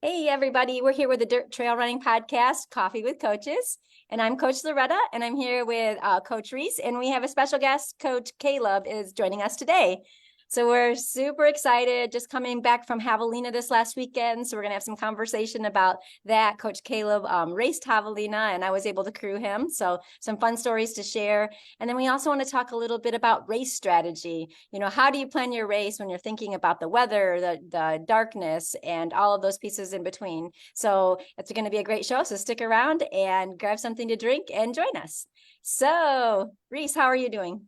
Hey, everybody. We're here with the Dirt Trail Running Podcast, Coffee with Coaches. And I'm Coach Loretta, and I'm here with Coach Reese. And we have a special guest, Coach Kaleb, is joining us today. So we're super excited, just coming back from Javelina this last weekend. So we're going to have some conversation about that. Coach Kaleb raced Javelina, and I was able to crew him. So some fun stories to share. And then we also want to talk a little bit about race strategy. You know, how do you plan your race when you're thinking about the weather, the darkness, and all of those pieces in between? So it's going to be a great show. So stick around and grab something to drink and join us. So, Reese, how are you doing?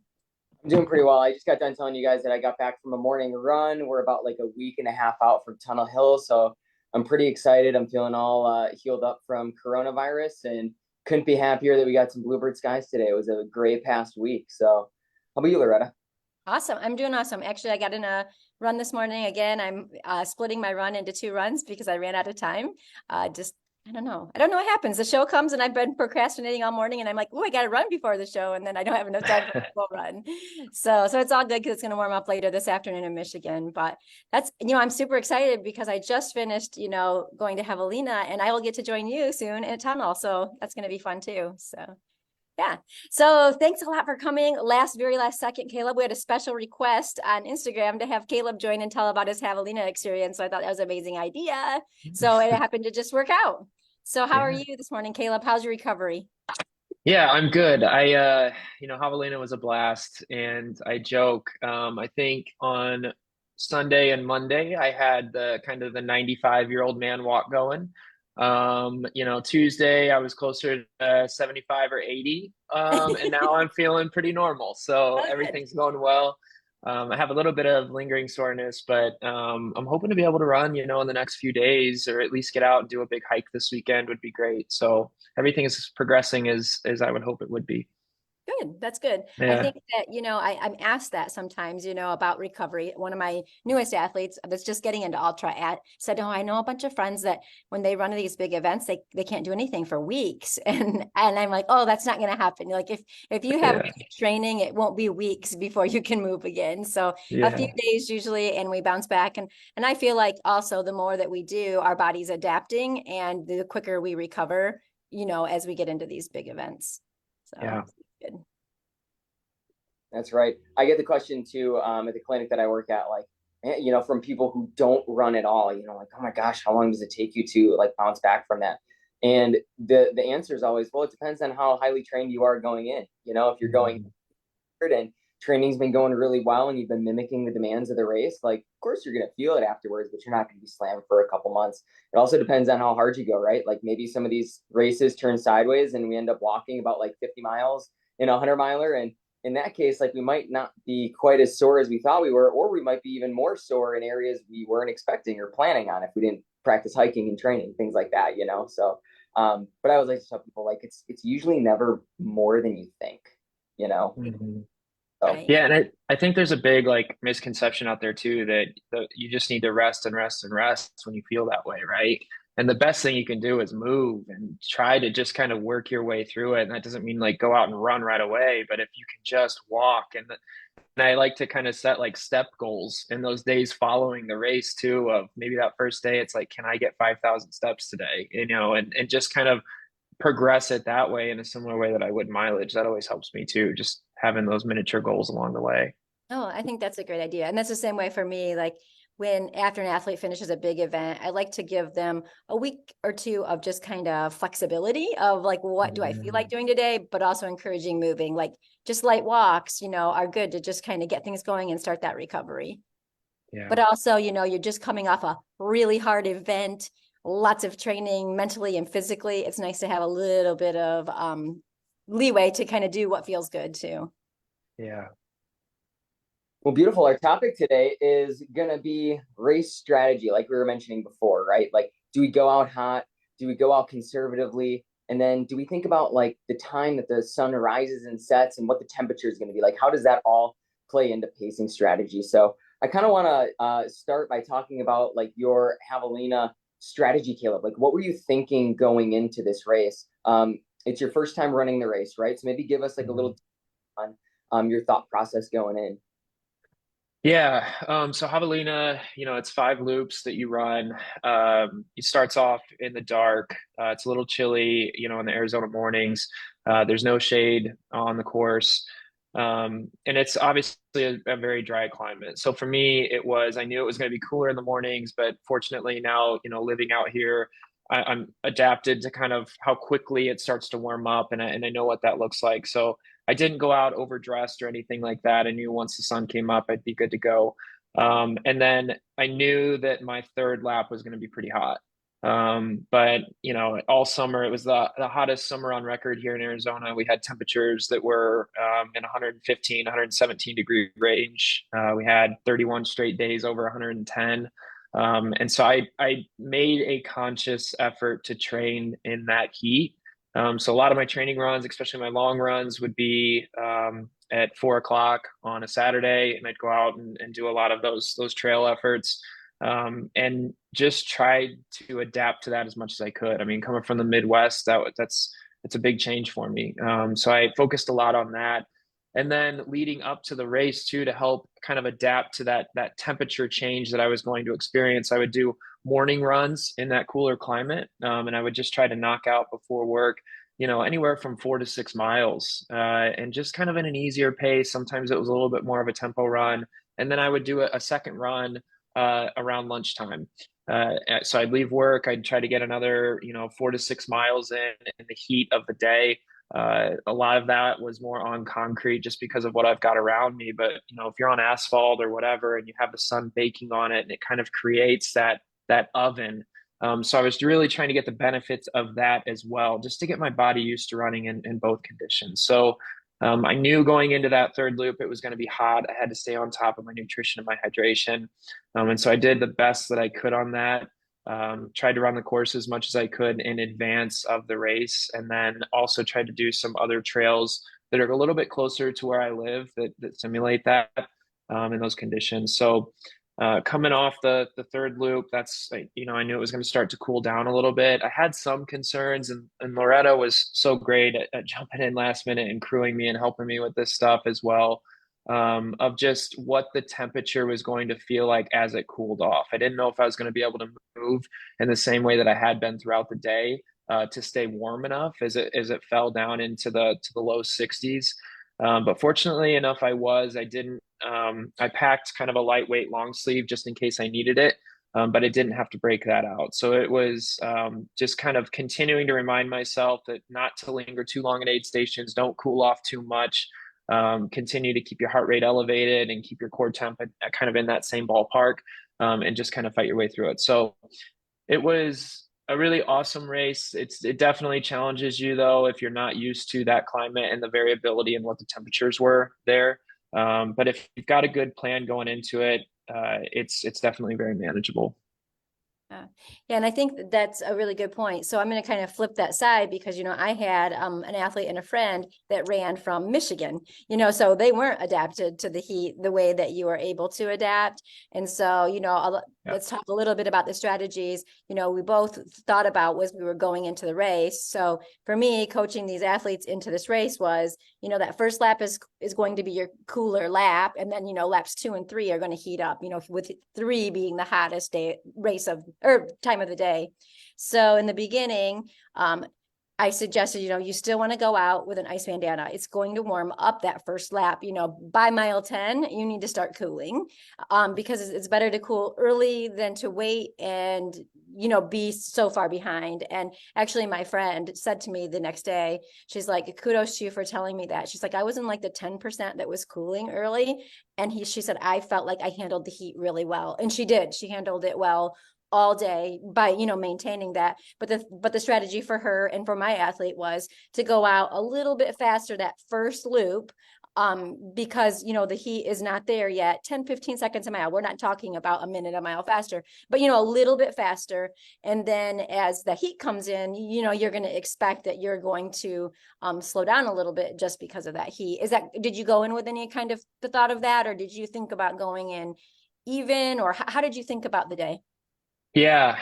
I'm doing pretty well. I just got done telling you guys that I got back from a morning run. We're about like a week and a half out from Tunnel Hill, so I'm pretty excited. I'm feeling all healed up from coronavirus, and couldn't be happier that we got some bluebird skies today. It was a great past week. So, how about you, Loretta? Awesome. I'm doing awesome. Actually, I got in a run this morning again. I'm splitting my run into two runs because I ran out of time. Just I don't know. I don't know what happens. The show comes and I've been procrastinating all morning, and I'm like, oh, I got to run before the show, and then I don't have enough time for a full run. So it's all good because it's going to warm up later this afternoon in Michigan. But I'm super excited because I just finished, going to Javelina, and I will get to join you soon in a tunnel. So that's going to be fun too. So. Yeah. So thanks a lot for coming. Very last second, Kaleb, we had a special request on Instagram to have Kaleb join and tell about his Javelina experience. So I thought that was an amazing idea. So it happened to just work out. So how are Yeah. you this morning, Kaleb? How's your recovery? Yeah, I'm good. Javelina was a blast, and I joke. I think on Sunday and Monday I had the kind of the 95-year-old man walk going. Tuesday I was closer to 75 or 80. And now I'm feeling pretty normal. So Oh, good. everything's going well. I have a little bit of lingering soreness, but I'm hoping to be able to run, in the next few days, or at least get out and do a big hike this weekend would be great. So everything is progressing as I would hope it would be. Good. That's good. I Yeah. think that, I'm asked that sometimes, about recovery. One of my newest athletes that's just getting into ultra at said, oh, I know a bunch of friends that when they run these big events, they can't do anything for weeks. And I'm like, oh, that's not going to happen. Like if you have Yeah. really good training, it won't be weeks before you can move again. So a few Yeah. days usually, and we bounce back. And I feel like also the more that we do, our body's adapting and the quicker we recover, as we get into these big events. So Yeah. good. That's right. I get the question too at the clinic that I work at, like, from people who don't run at all, like, oh my gosh, how long does it take you to like bounce back from that? And the answer is always, well, it depends on how highly trained you are going in. If you're going Mhm. and training's been going really well and you've been mimicking the demands of the race, like, of course you're going to feel it afterwards, but you're not going to be slammed for a couple months. It also depends on how hard you go, right? Like maybe some of these races turn sideways and we end up walking about like 50 miles in a 100 miler. And in that case, like we might not be quite as sore as we thought we were, or we might be even more sore in areas we weren't expecting or planning on if we didn't practice hiking and training, things like that. So, but I always like to tell people, like, it's usually never more than you think, you know? Mhm. So Right. Yeah, and I think there's a big like misconception out there too that you just need to rest and rest and rest when you feel that way, right? And the best thing you can do is move and try to just kind of work your way through it. And that doesn't mean like go out and run right away, but if you can just walk and I like to kind of set like step goals in those days following the race too, of maybe that first day, it's like, can I get 5,000 steps today? And just kind of progress it that way in a similar way that I would mileage. That always helps me too, just having those miniature goals along the way. Oh, I think that's a great idea. And that's the same way for me. Like when after an athlete finishes a big event, I like to give them a week or two of just kind of flexibility of like, what do I feel like Mhm. doing today? But also encouraging moving, like just light walks, are good to just kind of get things going and start that recovery. But Yeah. also, you're just coming off a really hard event, lots of training mentally and physically. It's nice to have a little bit of leeway to kind of do what feels good too. Yeah. well, beautiful. Our topic today is going to be race strategy, like we were mentioning before, right? Like, do we go out hot? Do we go out conservatively? And then do we think about like the time that the sun rises and sets and what the temperature is going to be like? How does that all play into pacing strategy? So I kind of want to start by talking about like your Javelina strategy, Kaleb. Like, what were you thinking going into this race? It's your first time running the race, right? So maybe give us like a Mhm. little on your thought process going in. Yeah. So Javelina, it's 5 loops that you run. It starts off in the dark. It's a little chilly, in the Arizona mornings. There's no shade on the course. And it's obviously a very dry climate. So for me, I knew it was going to be cooler in the mornings, but fortunately now, living out here, I'm adapted to kind of how quickly it starts to warm up, and I know what that looks like. So I didn't go out overdressed or anything like that. I knew once the sun came up, I'd be good to go. And then I knew that my third lap was going to be pretty hot. But all summer it was the hottest summer on record here in Arizona. We had temperatures that were in 115, 117-degree range. We had 31 straight days over 110. And so I made a conscious effort to train in that heat. So a lot of my training runs, especially my long runs, would be at 4 o'clock on a Saturday, and I'd go out and do a lot of those trail efforts, and just tried to adapt to that as much as I could. I mean, coming from the Midwest, that's a big change for me. So I focused a lot on that, and then leading up to the race too, to help kind of adapt to that temperature change that I was going to experience, I would do morning runs in that cooler climate. And I would just try to knock out before work, anywhere from 4 to 6 miles, and just kind of in an easier pace. Sometimes it was a little bit more of a tempo run. And then I would do a second run around lunchtime. So I'd leave work, I'd try to get another, 4 to 6 miles in the heat of the day. A lot of that was more on concrete just because of what I've got around me. But, if you're on asphalt or whatever and you have the sun baking on it, and it kind of creates that oven. So I was really trying to get the benefits of that as well, just to get my body used to running in both conditions. So I knew going into that third loop, it was going to be hot. I had to stay on top of my nutrition and my hydration. And so I did the best that I could on that. Tried to run the course as much as I could in advance of the race, and then also tried to do some other trails that are a little bit closer to where I live that simulate that in those conditions. So coming off the third loop, I knew it was going to start to cool down a little bit. I had some concerns, and Loretta was so great at jumping in last minute and crewing me and helping me with this stuff as well, of just what the temperature was going to feel like as it cooled off. I didn't know if I was going to be able to move in the same way that I had been throughout the day, to stay warm enough as it fell down into the low 60s. But fortunately enough, I didn't. I packed kind of a lightweight long sleeve just in case I needed it, but I didn't have to break that out. So it was just kind of continuing to remind myself that not to linger too long at aid stations, don't cool off too much, continue to keep your heart rate elevated and keep your core temp kind of in that same ballpark, and just kind of fight your way through it. So it was a really awesome race. It definitely challenges you though if you're not used to that climate and the variability and what the temperatures were there. But if you've got a good plan going into it, it's definitely very manageable. Yeah, and I think that's a really good point. So I'm going to kind of flip that side because, I had an athlete and a friend that ran from Michigan, so they weren't adapted to the heat the way that you are able to adapt. And so, let's talk a little bit about the strategies, we both thought about as we were going into the race. So for me, coaching these athletes into this race was, that first lap is going to be your cooler lap. And then, laps 2 and 3 are going to heat up, with 3 being the hottest day race or time of the day. So in the beginning, I suggested, you still want to go out with an ice bandana. It's going to warm up that first lap. By mile 10, you need to start cooling, because it's better to cool early than to wait and, be so far behind. And actually my friend said to me the next day, she's like, kudos to you for telling me that. She's like, I was in like the 10% that was cooling early. And she said, I felt like I handled the heat really well. And she did. She handled it well all day by maintaining that. But the strategy for her and for my athlete was to go out a little bit faster that first loop, because the heat is not there yet. 10-15 seconds a mile, we're not talking about a minute a mile faster, but a little bit faster. And then as the heat comes in, you're going to expect that you're going to slow down a little bit just because of that heat. Did you go in with any kind of the thought of that, or did you think about going in even, or how did you think about the day? Yeah.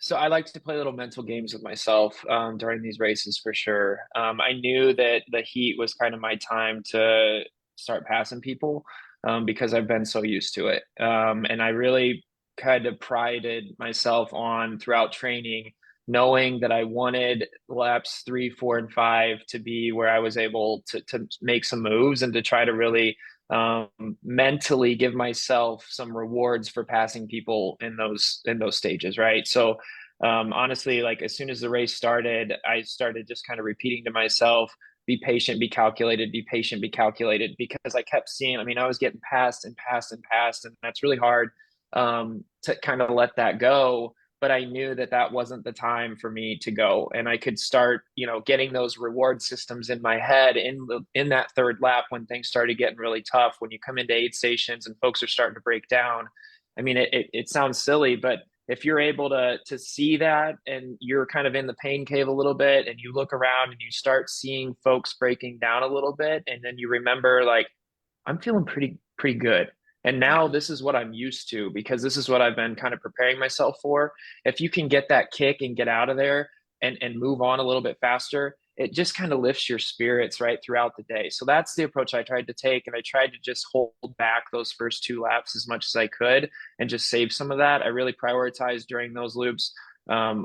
So I like to play little mental games with myself during these races for sure. I knew that the heat was kind of my time to start passing people. because I've been so used to it. And I really kind of prided myself on throughout training, knowing that I wanted laps 3, 4, and 5 to be where I was able to make some moves and to try to really um, mentally give myself some rewards for passing people in those stages, right? So honestly, like as soon as the race started, I started just kind of repeating to myself, be patient, be calculated, be patient, be calculated, because I kept seeing, I mean, I was getting passed and passed and passed, and that's really hard to kind of let that go. But I knew that that wasn't the time for me to go, and I could start, getting those reward systems in my head in that third lap when things started getting really tough. When you come into aid stations and folks are starting to break down, I mean, it sounds silly, but if you're able to see that and you're kind of in the pain cave a little bit and you look around and you start seeing folks breaking down a little bit, and then you remember like, I'm feeling pretty good. And now this is what I'm used to because this is what I've been kind of preparing myself for. If you can get that kick and get out of there and move on a little bit faster, it just kind of lifts your spirits right throughout the day. So that's the approach I tried to take. And I tried to just hold back those first 2 laps as much as I could and just save some of that. I really prioritized during those loops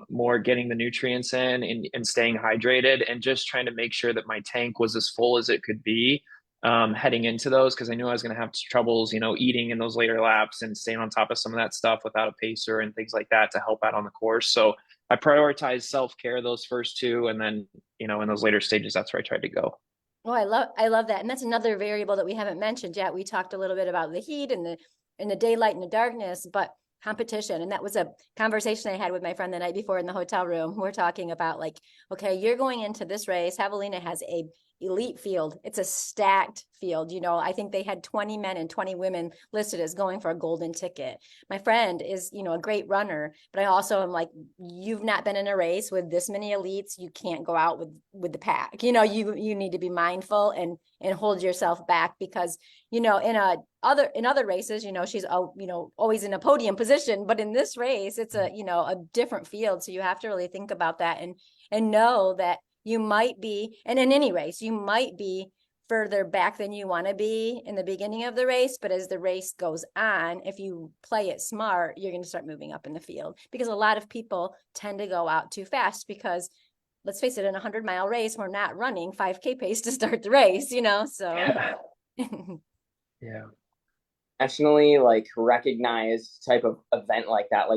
more getting the nutrients in and staying hydrated and just trying to make sure that my tank was as full as it could be heading into those, because I knew I was going to have troubles, eating in those later laps and staying on top of some of that stuff without a pacer and things like that to help out on the course. So I prioritized self-care those first 2, and then, in those later stages, that's where I tried to go. Oh, I love that. And that's another variable that we haven't mentioned yet. We talked a little bit about the heat and the daylight and the darkness, but competition. And that was a conversation I had with my friend the night before in the hotel room. We're talking about like, okay, you're going into this race. Javelina has a elite field. It's a stacked field. I think they had 20 men and 20 women listed as going for a golden ticket. My friend is, a great runner, but I also am like, you've not been in a race with this many elites. You can't go out with the pack. You need to be mindful and hold yourself back because, in other races, she's, always in a podium position, but in this race, it's a different field. So you have to really think about that and know that you might be, and in any race, you might be further back than you want to be in the beginning of the race. But as the race goes on, if you play it smart, you're going to start moving up in the field, because a lot of people tend to go out too fast because, let's face it, in a 100-mile race, we're not running 5K pace to start the race, so. Yeah. Yeah. Nationally like recognized type of event like that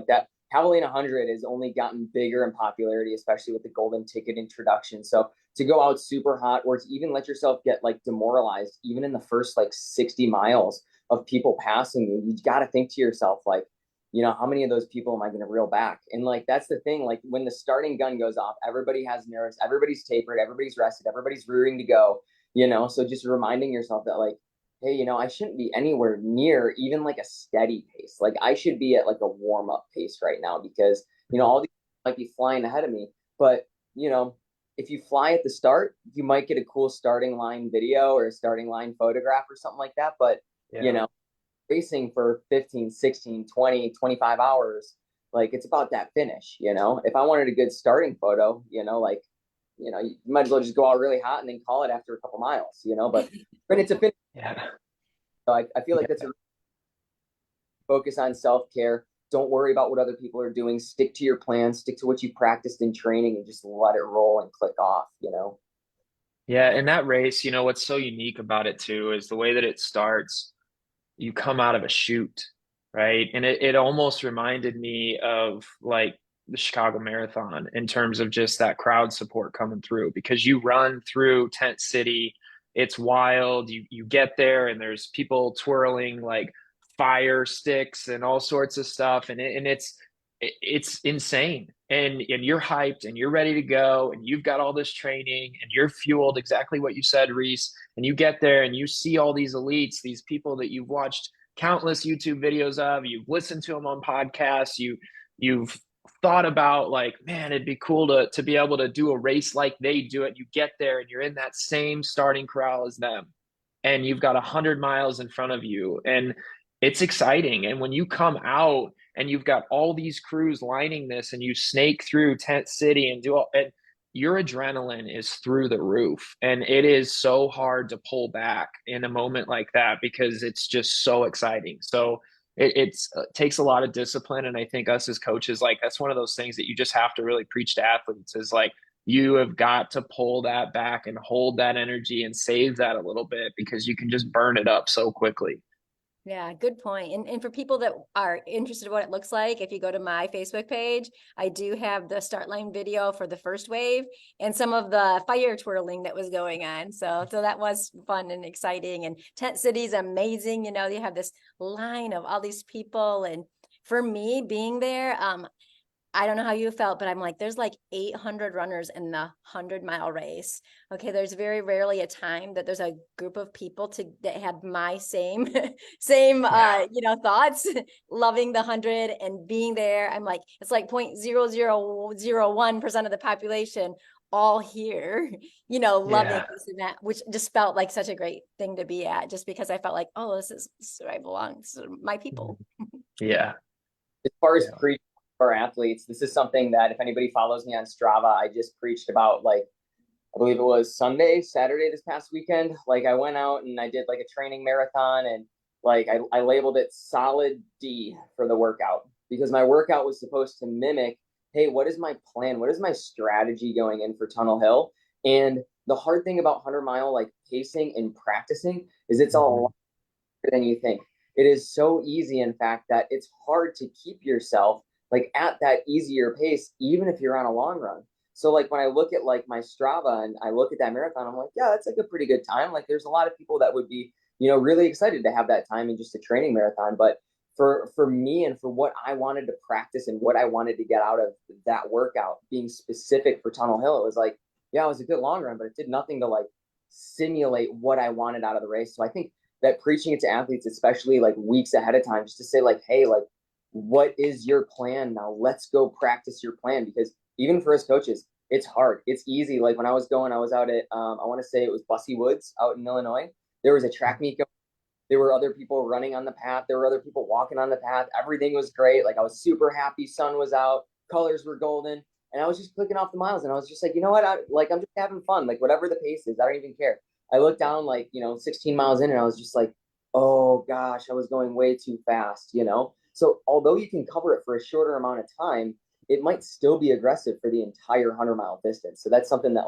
Javelina 100 has only gotten bigger in popularity, especially with the golden ticket introduction. So to go out super hot or to even let yourself get like demoralized even in the first like 60 miles of people passing you got to think to yourself like, how many of those people am I going to reel back? And like that's the thing, like when the starting gun goes off, everybody has nerves, everybody's tapered, everybody's rested, everybody's rearing to go, so just reminding yourself that like, hey, I shouldn't be anywhere near even like a steady pace. Like I should be at like a warm up pace right now because, all these might be flying ahead of me. But, if you fly at the start, you might get a cool starting line video or a starting line photograph or something like that. But, racing for 15, 16, 20, 25 hours, like it's about that finish, If I wanted a good starting photo, like, you might as well just go out really hot and then call it after a couple miles, but it's a finish. Yeah. So I feel like that's a focus on self-care. Don't worry about what other people are doing. Stick to your plan, stick to what you practiced in training and just let it roll and click off, Yeah. And that race, what's so unique about it too is the way that it starts. You come out of a chute, right? And it almost reminded me of like the Chicago Marathon in terms of just that crowd support coming through, because you run through Tent City. It's wild. You get there and there's people twirling like fire sticks and all sorts of stuff. And it's insane. And you're hyped and you're ready to go and you've got all this training and you're fueled, exactly what you said, Reese. And you get there and you see all these elites, these people that you've watched countless YouTube videos of, you've listened to them on podcasts, you've thought about like, man, it'd be cool to be able to do a race like they do it. You get there and you're in that same starting corral as them. And you've got 100 miles in front of you. And it's exciting. And when you come out and you've got all these crews lining this and you snake through Tent City and do all, and your adrenaline is through the roof, and it is so hard to pull back in a moment like that because it's just so exciting. So it takes a lot of discipline, and I think us as coaches, like that's one of those things that you just have to really preach to athletes is like you have got to pull that back and hold that energy and save that a little bit because you can just burn it up so quickly. Yeah, good point. And for people that are interested in what it looks like, if you go to my Facebook page, I do have the start line video for the first wave and some of the fire twirling that was going on. So that was fun and exciting. And Tent City's amazing. You know, you have this line of all these people. And for me being there, I don't know how you felt, but I'm like, there's like 800 runners in the 100-mile race. Okay, there's very rarely a time that there's a group of people that have my same thoughts, loving the 100 and being there. I'm like, it's like 0.0001% of the population all here, loving Yeah. this and that, which just felt like such a great thing to be at, just because I felt like, oh, this is where I belong. This is my people. Yeah. As far as Yeah. preaching for athletes, this is something that if anybody follows me on Strava, I just preached about, like, I believe it was Saturday this past weekend. Like I went out and I did like a training marathon, and like I labeled it solid D for the workout because my workout was supposed to mimic, hey, what is my plan? What is my strategy going in for Tunnel Hill? And the hard thing about 100-mile like pacing and practicing is it's a lot harder than you think. It is so easy, in fact, that it's hard to keep yourself like at that easier pace, even if you're on a long run. So like when I look at like my Strava and I look at that marathon, I'm like, yeah, that's like a pretty good time. Like there's a lot of people that would be, really excited to have that time in just a training marathon. But for me and for what I wanted to practice and what I wanted to get out of that workout, being specific for Tunnel Hill, it was like, yeah, it was a good long run, but it did nothing to like simulate what I wanted out of the race. So I think that preaching it to athletes, especially like weeks ahead of time, just to say like, hey, like, what is your plan now? Let's go practice your plan, because even for us coaches, it's hard. It's easy. Like when I was out at, I want to say it was Bussy Woods out in Illinois. There was a track meet going. There were other people running on the path. There were other people walking on the path. Everything was great. Like I was super happy. Sun was out. Colors were golden. And I was just clicking off the miles. And I was just like, you know what? I'm just having fun. Like whatever the pace is, I don't even care. I looked down 16 miles in, and I was just like, oh gosh, I was going way too fast. So although you can cover it for a shorter amount of time, it might still be aggressive for the entire 100-mile distance. So that's something that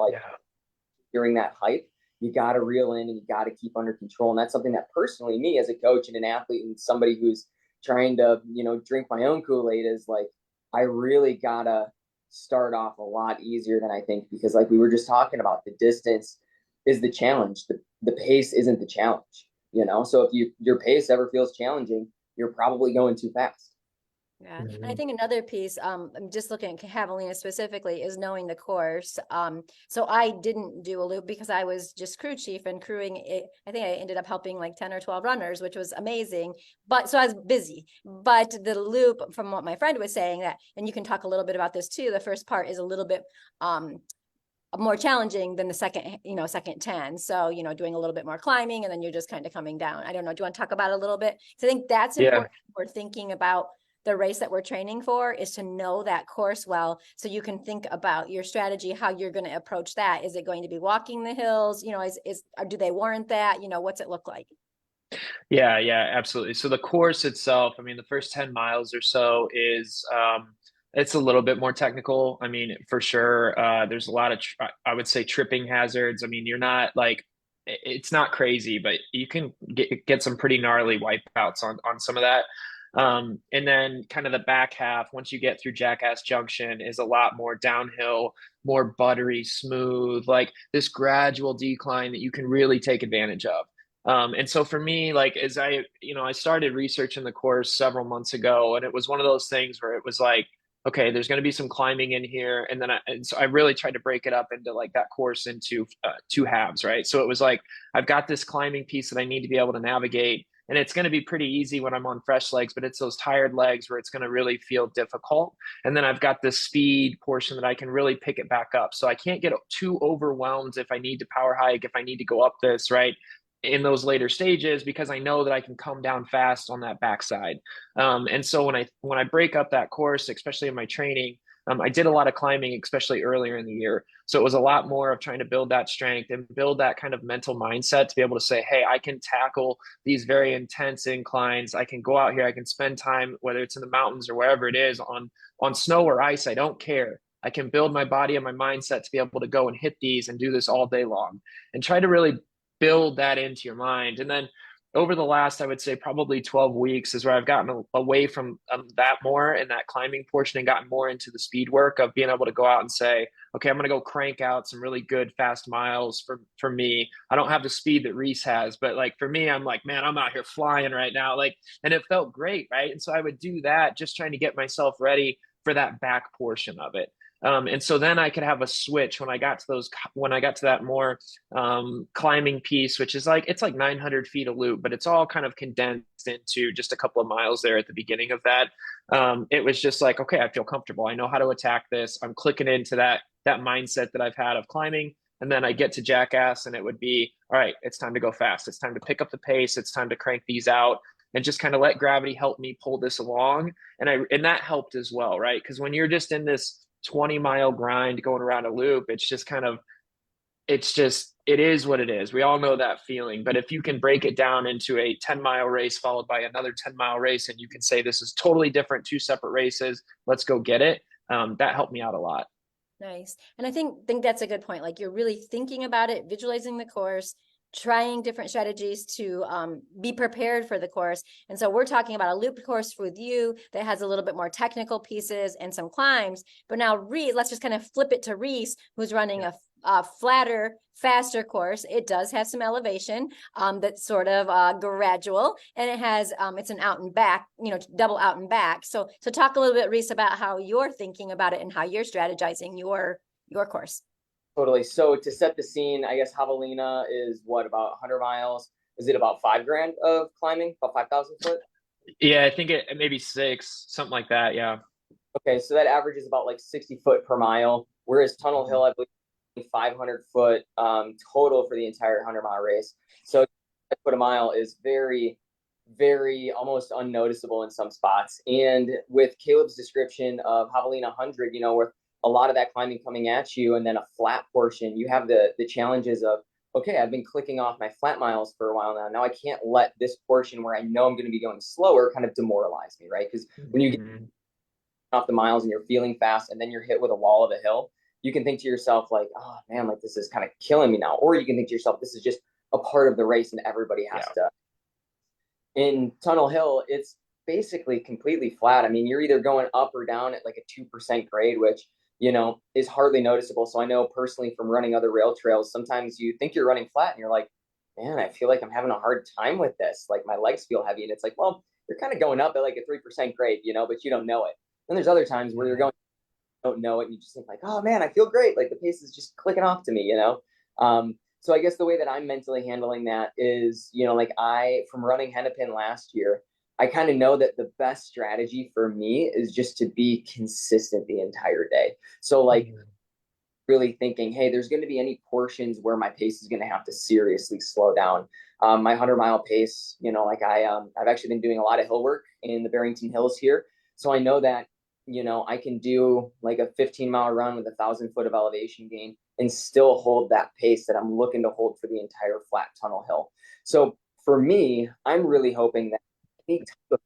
during that hype, you got to reel in and you got to keep under control. And that's something that personally, me as a coach and an athlete and somebody who's trying to, drink my own Kool-Aid, is like, I really got to start off a lot easier than I think, because like we were just talking about, the distance is the challenge. The pace isn't the challenge. So if your pace ever feels challenging, you're probably going too fast. Yeah. And I think another piece, I'm just looking at Javelina specifically, is knowing the course. So I didn't do a loop because I was just crew chief and crewing it. I think I ended up helping like 10 or 12 runners, which was amazing. But so I was busy. But the loop, from what my friend was saying, that, and you can talk a little bit about this too, the first part is a little bit more challenging than the second 10. So, doing a little bit more climbing, and then you're just kind of coming down. I don't know. Do you want to talk about it a little bit? So I think that's important. We're thinking about the race that we're training for, is to know that course well, so you can think about your strategy, how you're going to approach that. Is it going to be walking the hills? Do they warrant that? What's it look like? Yeah, yeah, absolutely. So the course itself, I mean, the first 10 miles or so is it's a little bit more technical. I mean, for sure, there's a lot of I would say tripping hazards. I mean, you're not like, it's not crazy, but you can get some pretty gnarly wipeouts on some of that. And then kind of the back half, once you get through Jackass Junction, is a lot more downhill, more buttery, smooth, like this gradual decline that you can really take advantage of. And so for me, like as I started researching the course several months ago, and it was one of those things where it was like, okay, there's going to be some climbing in here, and so I really tried to break it up into like that course into two halves, right? So it was like I've got this climbing piece that I need to be able to navigate, and it's going to be pretty easy when I'm on fresh legs, but it's those tired legs where it's going to really feel difficult. And then I've got this speed portion that I can really pick it back up. So I can't get too overwhelmed if I need to power hike, if I need to go up this, right, in those later stages, because I know that I can come down fast on that backside. And so when I break up that course, especially in my training, I did a lot of climbing, especially earlier in the year. So it was a lot more of trying to build that strength and build that kind of mental mindset to be able to say, hey, I can tackle these very intense inclines. I can go out here. I can spend time, whether it's in the mountains or wherever it is, on snow or ice. I don't care. I can build my body and my mindset to be able to go and hit these and do this all day long, and try to really build that into your mind. And then over the last, I would say probably 12 weeks is where I've gotten away from that more in that climbing portion and gotten more into the speed work of being able to go out and say, okay, I'm going to go crank out some really good fast miles for me. I don't have the speed that Reese has, but like for me, I'm like, man, I'm out here flying right now. Like, and it felt great. Right. And so I would do that, just trying to get myself ready for that back portion of it. And so then I could have a switch when I got to that more climbing piece, which is like, it's like 900 feet a loop, but it's all kind of condensed into just a couple of miles there at the beginning of that. It was just like, okay, I feel comfortable. I know how to attack this. I'm clicking into that mindset that I've had of climbing. And then I get to Jackass and it would be, all right, it's time to go fast. It's time to pick up the pace. It's time to crank these out and just kind of let gravity help me pull this along. And that helped as well, right? Because when you're just in this 20-mile grind going around a loop, it is what it is. We all know that feeling. But if you can break it down into a 10-mile race followed by another 10-mile race, and you can say, this is totally different, 2 separate races, let's go get it. That helped me out a lot. Nice. And I think that's a good point. Like you're really thinking about it, visualizing the course, trying different strategies to be prepared for the course. And so we're talking about a loop course with you that has a little bit more technical pieces and some climbs. But now Reese, let's just kind of flip it to Reese, who's running a flatter, faster course. It does have some elevation that's sort of gradual, and it has it's an out and back, double out and back. So talk a little bit, Reese, about how you're thinking about it and how you're strategizing your course. Totally. So to set the scene, I guess Javelina is what, about 100 miles? Is it about $5,000 of climbing, about 5,000 foot? Yeah, I think it maybe 6, something like that. Yeah. Okay, so that averages about like 60 foot per mile, whereas Tunnel Hill, I believe, 500 foot total for the entire 100-mile race. So foot a mile is very, very almost unnoticeable in some spots. And with Kaleb's description of Javelina 100, with a lot of that climbing coming at you and then a flat portion, you have the challenges of, okay, I've been clicking off my flat miles for a while now. Now I can't let this portion where I know I'm going to be going slower kind of demoralize me, right? Because when you get off the miles and you're feeling fast and then you're hit with a wall of a hill, you can think to yourself like, oh man, like this is kind of killing me now. Or you can think to yourself, this is just a part of the race and everybody has to. In Tunnel Hill, it's basically completely flat. I mean, you're either going up or down at like a 2% grade, which is hardly noticeable. So I know personally from running other rail trails, sometimes you think you're running flat and you're like, man, I feel like I'm having a hard time with this. Like my legs feel heavy. And it's like, well, you're kind of going up at like a 3% grade, but you don't know it. And there's other times where you're going, you don't know it. And you just think like, oh man, I feel great. Like the pace is just clicking off to me, So I guess the way that I'm mentally handling that is, like from running Hennepin last year, I kind of know that the best strategy for me is just to be consistent the entire day. So like really thinking, hey, there's going to be any portions where my pace is going to have to seriously slow down. My 100-mile pace, I've actually been doing a lot of hill work in the Barrington Hills here. So I know that, I can do like a 15-mile run with 1,000 foot of elevation gain and still hold that pace that I'm looking to hold for the entire flat Tunnel Hill. So for me, I'm really hoping that any type of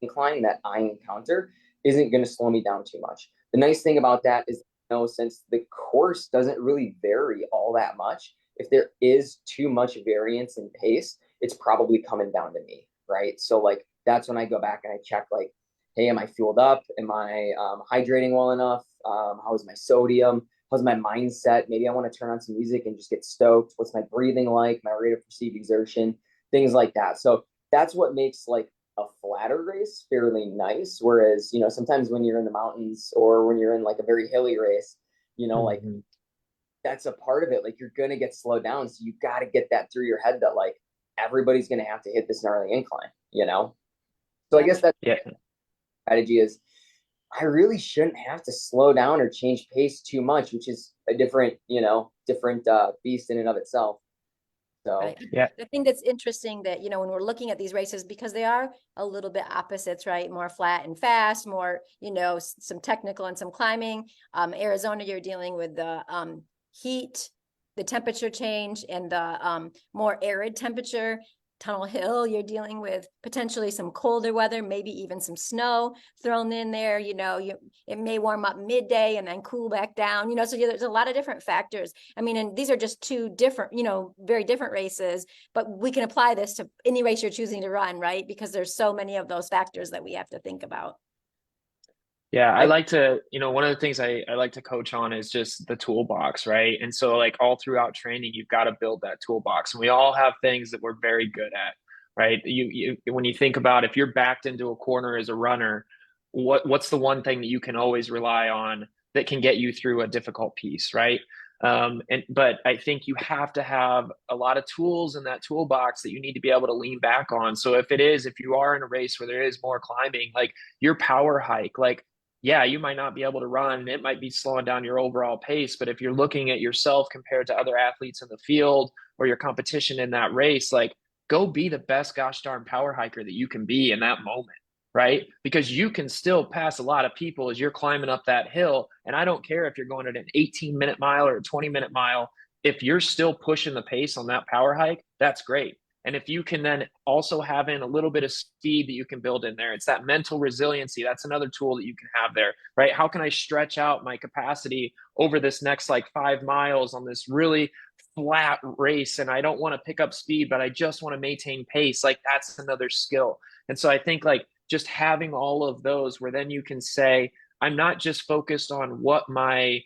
incline that I encounter isn't going to slow me down too much. The nice thing about that is, since the course doesn't really vary all that much, if there is too much variance in pace, it's probably coming down to me, right? So like that's when I go back and I check like, hey, am I fueled up? Am I hydrating well enough? How is my sodium? How's my mindset? Maybe I want to turn on some music and just get stoked. What's my breathing like? My rate of perceived exertion? Things like that. So that's what makes like a flatter race fairly nice. Whereas, sometimes when you're in the mountains or when you're in like a very hilly race, like that's a part of it. Like you're going to get slowed down. So you got to get that through your head that like everybody's going to have to hit this gnarly incline, So I guess that strategy is I really shouldn't have to slow down or change pace too much, which is a different beast in and of itself. So Right. Yeah. I think that's interesting that, you know, when we're looking at these races, because they are a little bit opposites, right? More flat and fast, more, you know, some technical and some climbing. Arizona, you're dealing with the heat, the temperature change, and the more arid temperature. Tunnel Hill, you're dealing with potentially some colder weather, maybe even some snow thrown in there. You know, it may warm up midday and then cool back down, you know, so there's a lot of different factors. I mean, and these are just two different, you know, very different races, but we can apply this to any race you're choosing to run, right? Because there's so many of those factors that we have to think about. Yeah, I I like to, one of the things I like to coach on is just the toolbox, right? And so like all throughout training, you've got to build that toolbox. And we all have things that we're very good at, right? When you think about if you're backed into a corner as a runner, what's the one thing that you can always rely on that can get you through a difficult piece, right? But I think you have to have a lot of tools in that toolbox that you need to be able to lean back on. So if you are in a race where there is more climbing, like your power hike, like yeah, you might not be able to run and it might be slowing down your overall pace. But if you're looking at yourself compared to other athletes in the field or your competition in that race, like go be the best gosh darn power hiker that you can be in that moment, right? Because you can still pass a lot of people as you're climbing up that hill. And I don't care if you're going at an 18-minute mile or a 20-minute mile. If you're still pushing the pace on that power hike, that's great. And if you can then also have in a little bit of speed that you can build in there, it's that mental resiliency. That's another tool that you can have there, right? How can I stretch out my capacity over this next like 5 miles on this really flat race? And I don't want to pick up speed, but I just want to maintain pace. Like that's another skill. And so I think like just having all of those where then you can say, I'm not just focused on what my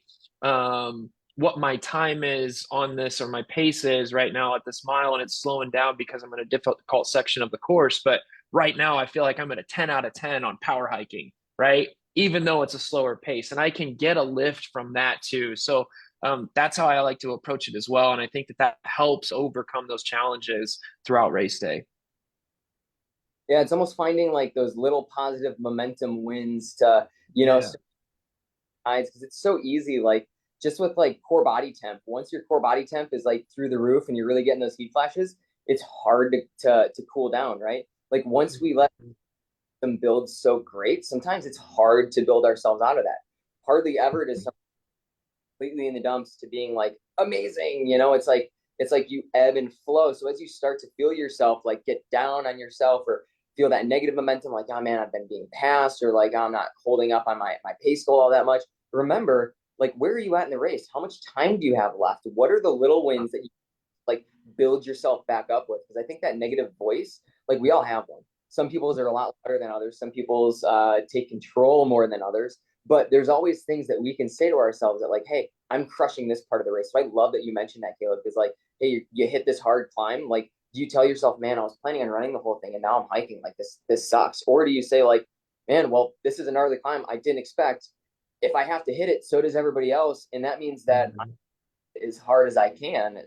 time is on this or my pace is right now at this mile and it's slowing down because I'm in a difficult section of the course. But right now I feel like I'm at a 10 out of 10 on power hiking, right? Even though it's a slower pace and I can get a lift from that too. So that's how I like to approach it as well. And I think that helps overcome those challenges throughout race day. Yeah, it's almost finding like those little positive momentum wins to, Yeah. because it's so easy, like just with like core body temp. Once your core body temp is like through the roof and you're really getting those heat flashes, it's hard to cool down, right? Like once we let them build so great, sometimes it's hard to build ourselves out of that. Hardly ever does something completely in the dumps to being like amazing, it's like you ebb and flow. So as you start to feel yourself like get down on yourself or feel that negative momentum, like, oh man, I've been being passed, or like, oh, I'm not holding up on my pace goal all that much. Remember, like, where are you at in the race? How much time do you have left? What are the little wins that you like build yourself back up with? Because I think that negative voice, like we all have one. Some people's are a lot louder than others. Some people's take control more than others. But there's always things that we can say to ourselves that like, hey, I'm crushing this part of the race. So I love that you mentioned that, Kaleb, because like, hey, you hit this hard climb. Like, do you tell yourself, man, I was planning on running the whole thing and now I'm hiking, like this sucks? Or do you say like, man, well, this is a gnarly climb I didn't expect. If I have to hit it, so does everybody else. And that means that I'm as hard as I can,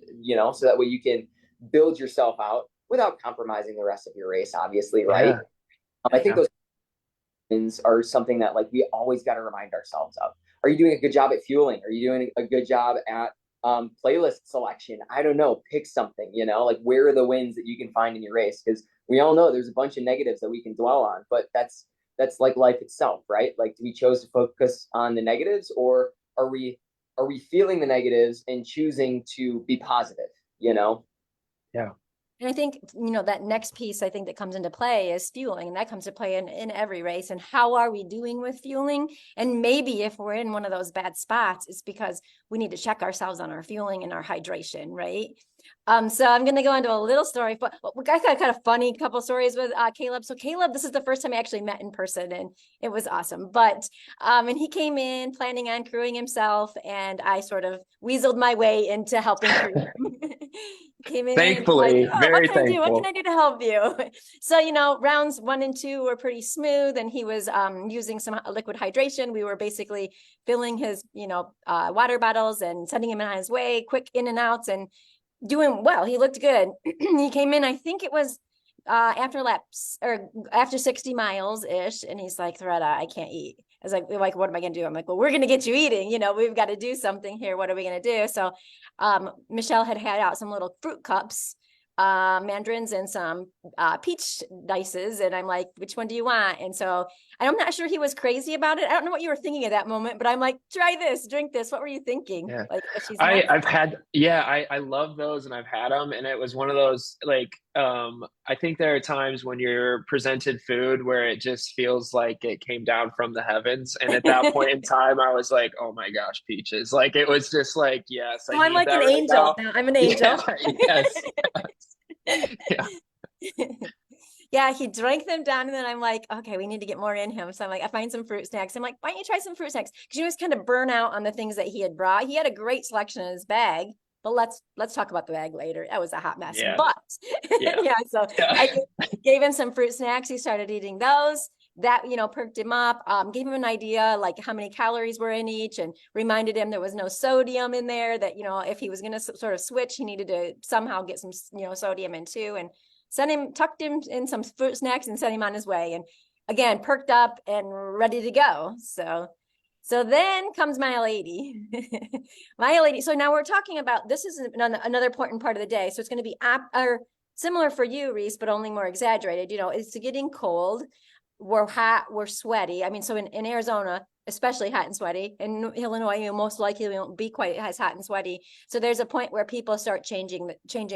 so that way you can build yourself out without compromising the rest of your race, obviously, right? Yeah. I think those wins are something that like we always got to remind ourselves of. Are you doing a good job at fueling? Are you doing a good job at playlist selection? I don't know. Pick something, like where are the wins that you can find in your race? Because we all know there's a bunch of negatives that we can dwell on, but that's like life itself, right? Like, do we chose to focus on the negatives, or are we feeling the negatives and choosing to be positive? Yeah. And I think, that next piece I think that comes into play is fueling, and that comes to play in every race. And how are we doing with fueling? And maybe if we're in one of those bad spots, it's because we need to check ourselves on our fueling and our hydration, right? So I'm going to go into a little story. But I got kind of funny couple stories with Kaleb. So Kaleb, this is the first time I actually met in person, and it was awesome. But and he came in planning on crewing himself, and I sort of weaseled my way into helping crew him. Came in Thankfully, like, oh, what very can I do? What can thankful. I do to help you? So, rounds 1 and 2 were pretty smooth, and he was using some liquid hydration. We were basically filling his, water bottles and sending him on his way, quick in and outs, and doing well. He looked good. He came in, I think it was after laps or after 60 miles ish, and he's like, Loretta, I can't eat. I was like, what am I gonna do? I'm like, well, we're gonna get you eating. We've got to do something here. What are we gonna do? So Michelle had out some little fruit cups mandarins and some peach dices, and I'm like, which one do you want? And so I'm not sure he was crazy about it. I don't know what you were thinking at that moment, but I'm like, try this, drink this. What were you thinking? Yeah. Like, she's nuts. I've had, yeah, I love those and I've had them. And it was one of those, like, I think there are times when you're presented food where it just feels like it came down from the heavens. And at that point in time, I was like, oh my gosh, peaches. Like, it was just like, yes, I So I'm need like that an right angel now. now. I'm an Yeah, angel. yes, yeah. Yeah, he drank them down, and then I'm like, okay, we need to get more in him. So I'm like, I find some fruit snacks. I'm like, why don't you try some fruit snacks? Because he was kind of burnt out on the things that he had brought. He had a great selection in his bag, but let's talk about the bag later. That was a hot mess. Yeah, But yeah, yeah, so yeah. I gave him some fruit snacks. He started eating those. That, perked him up, gave him an idea like how many calories were in each, and reminded him there was no sodium in there, that, if he was going to sort of switch, he needed to somehow get some, sodium in too. And tucked him in some fruit snacks and sent him on his way. And again, perked up and ready to go. So then comes my lady. My lady. So now we're talking about, this is another important part of the day. So it's going to be or similar for you, Reese, but only more exaggerated. It's getting cold. We're hot, we're sweaty. I mean, so in Arizona, especially hot and sweaty. In Illinois, you most likely won't be quite as hot and sweaty. So there's a point where people start changing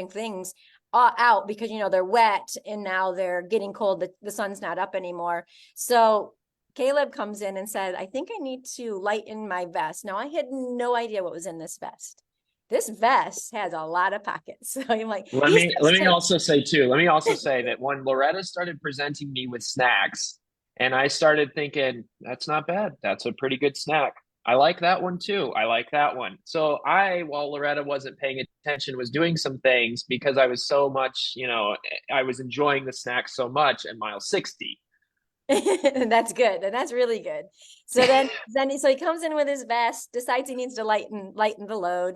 things out because they're wet, and now they're getting cold. The sun's not up anymore. So Kaleb comes in and said, I think I need to lighten my vest. Now, I had no idea what was in this vest. This vest has a lot of pockets. So I'm like, Let me also say too, let me also say that when Loretta started presenting me with snacks, and I started thinking, that's not bad. That's a pretty good snack. I like that one too. I like that one. So while Loretta wasn't paying attention, was doing some things because I was so much, I was enjoying the snack so much at mile 60. That's good. And that's really good. So then he comes in with his vest, decides he needs to lighten the load.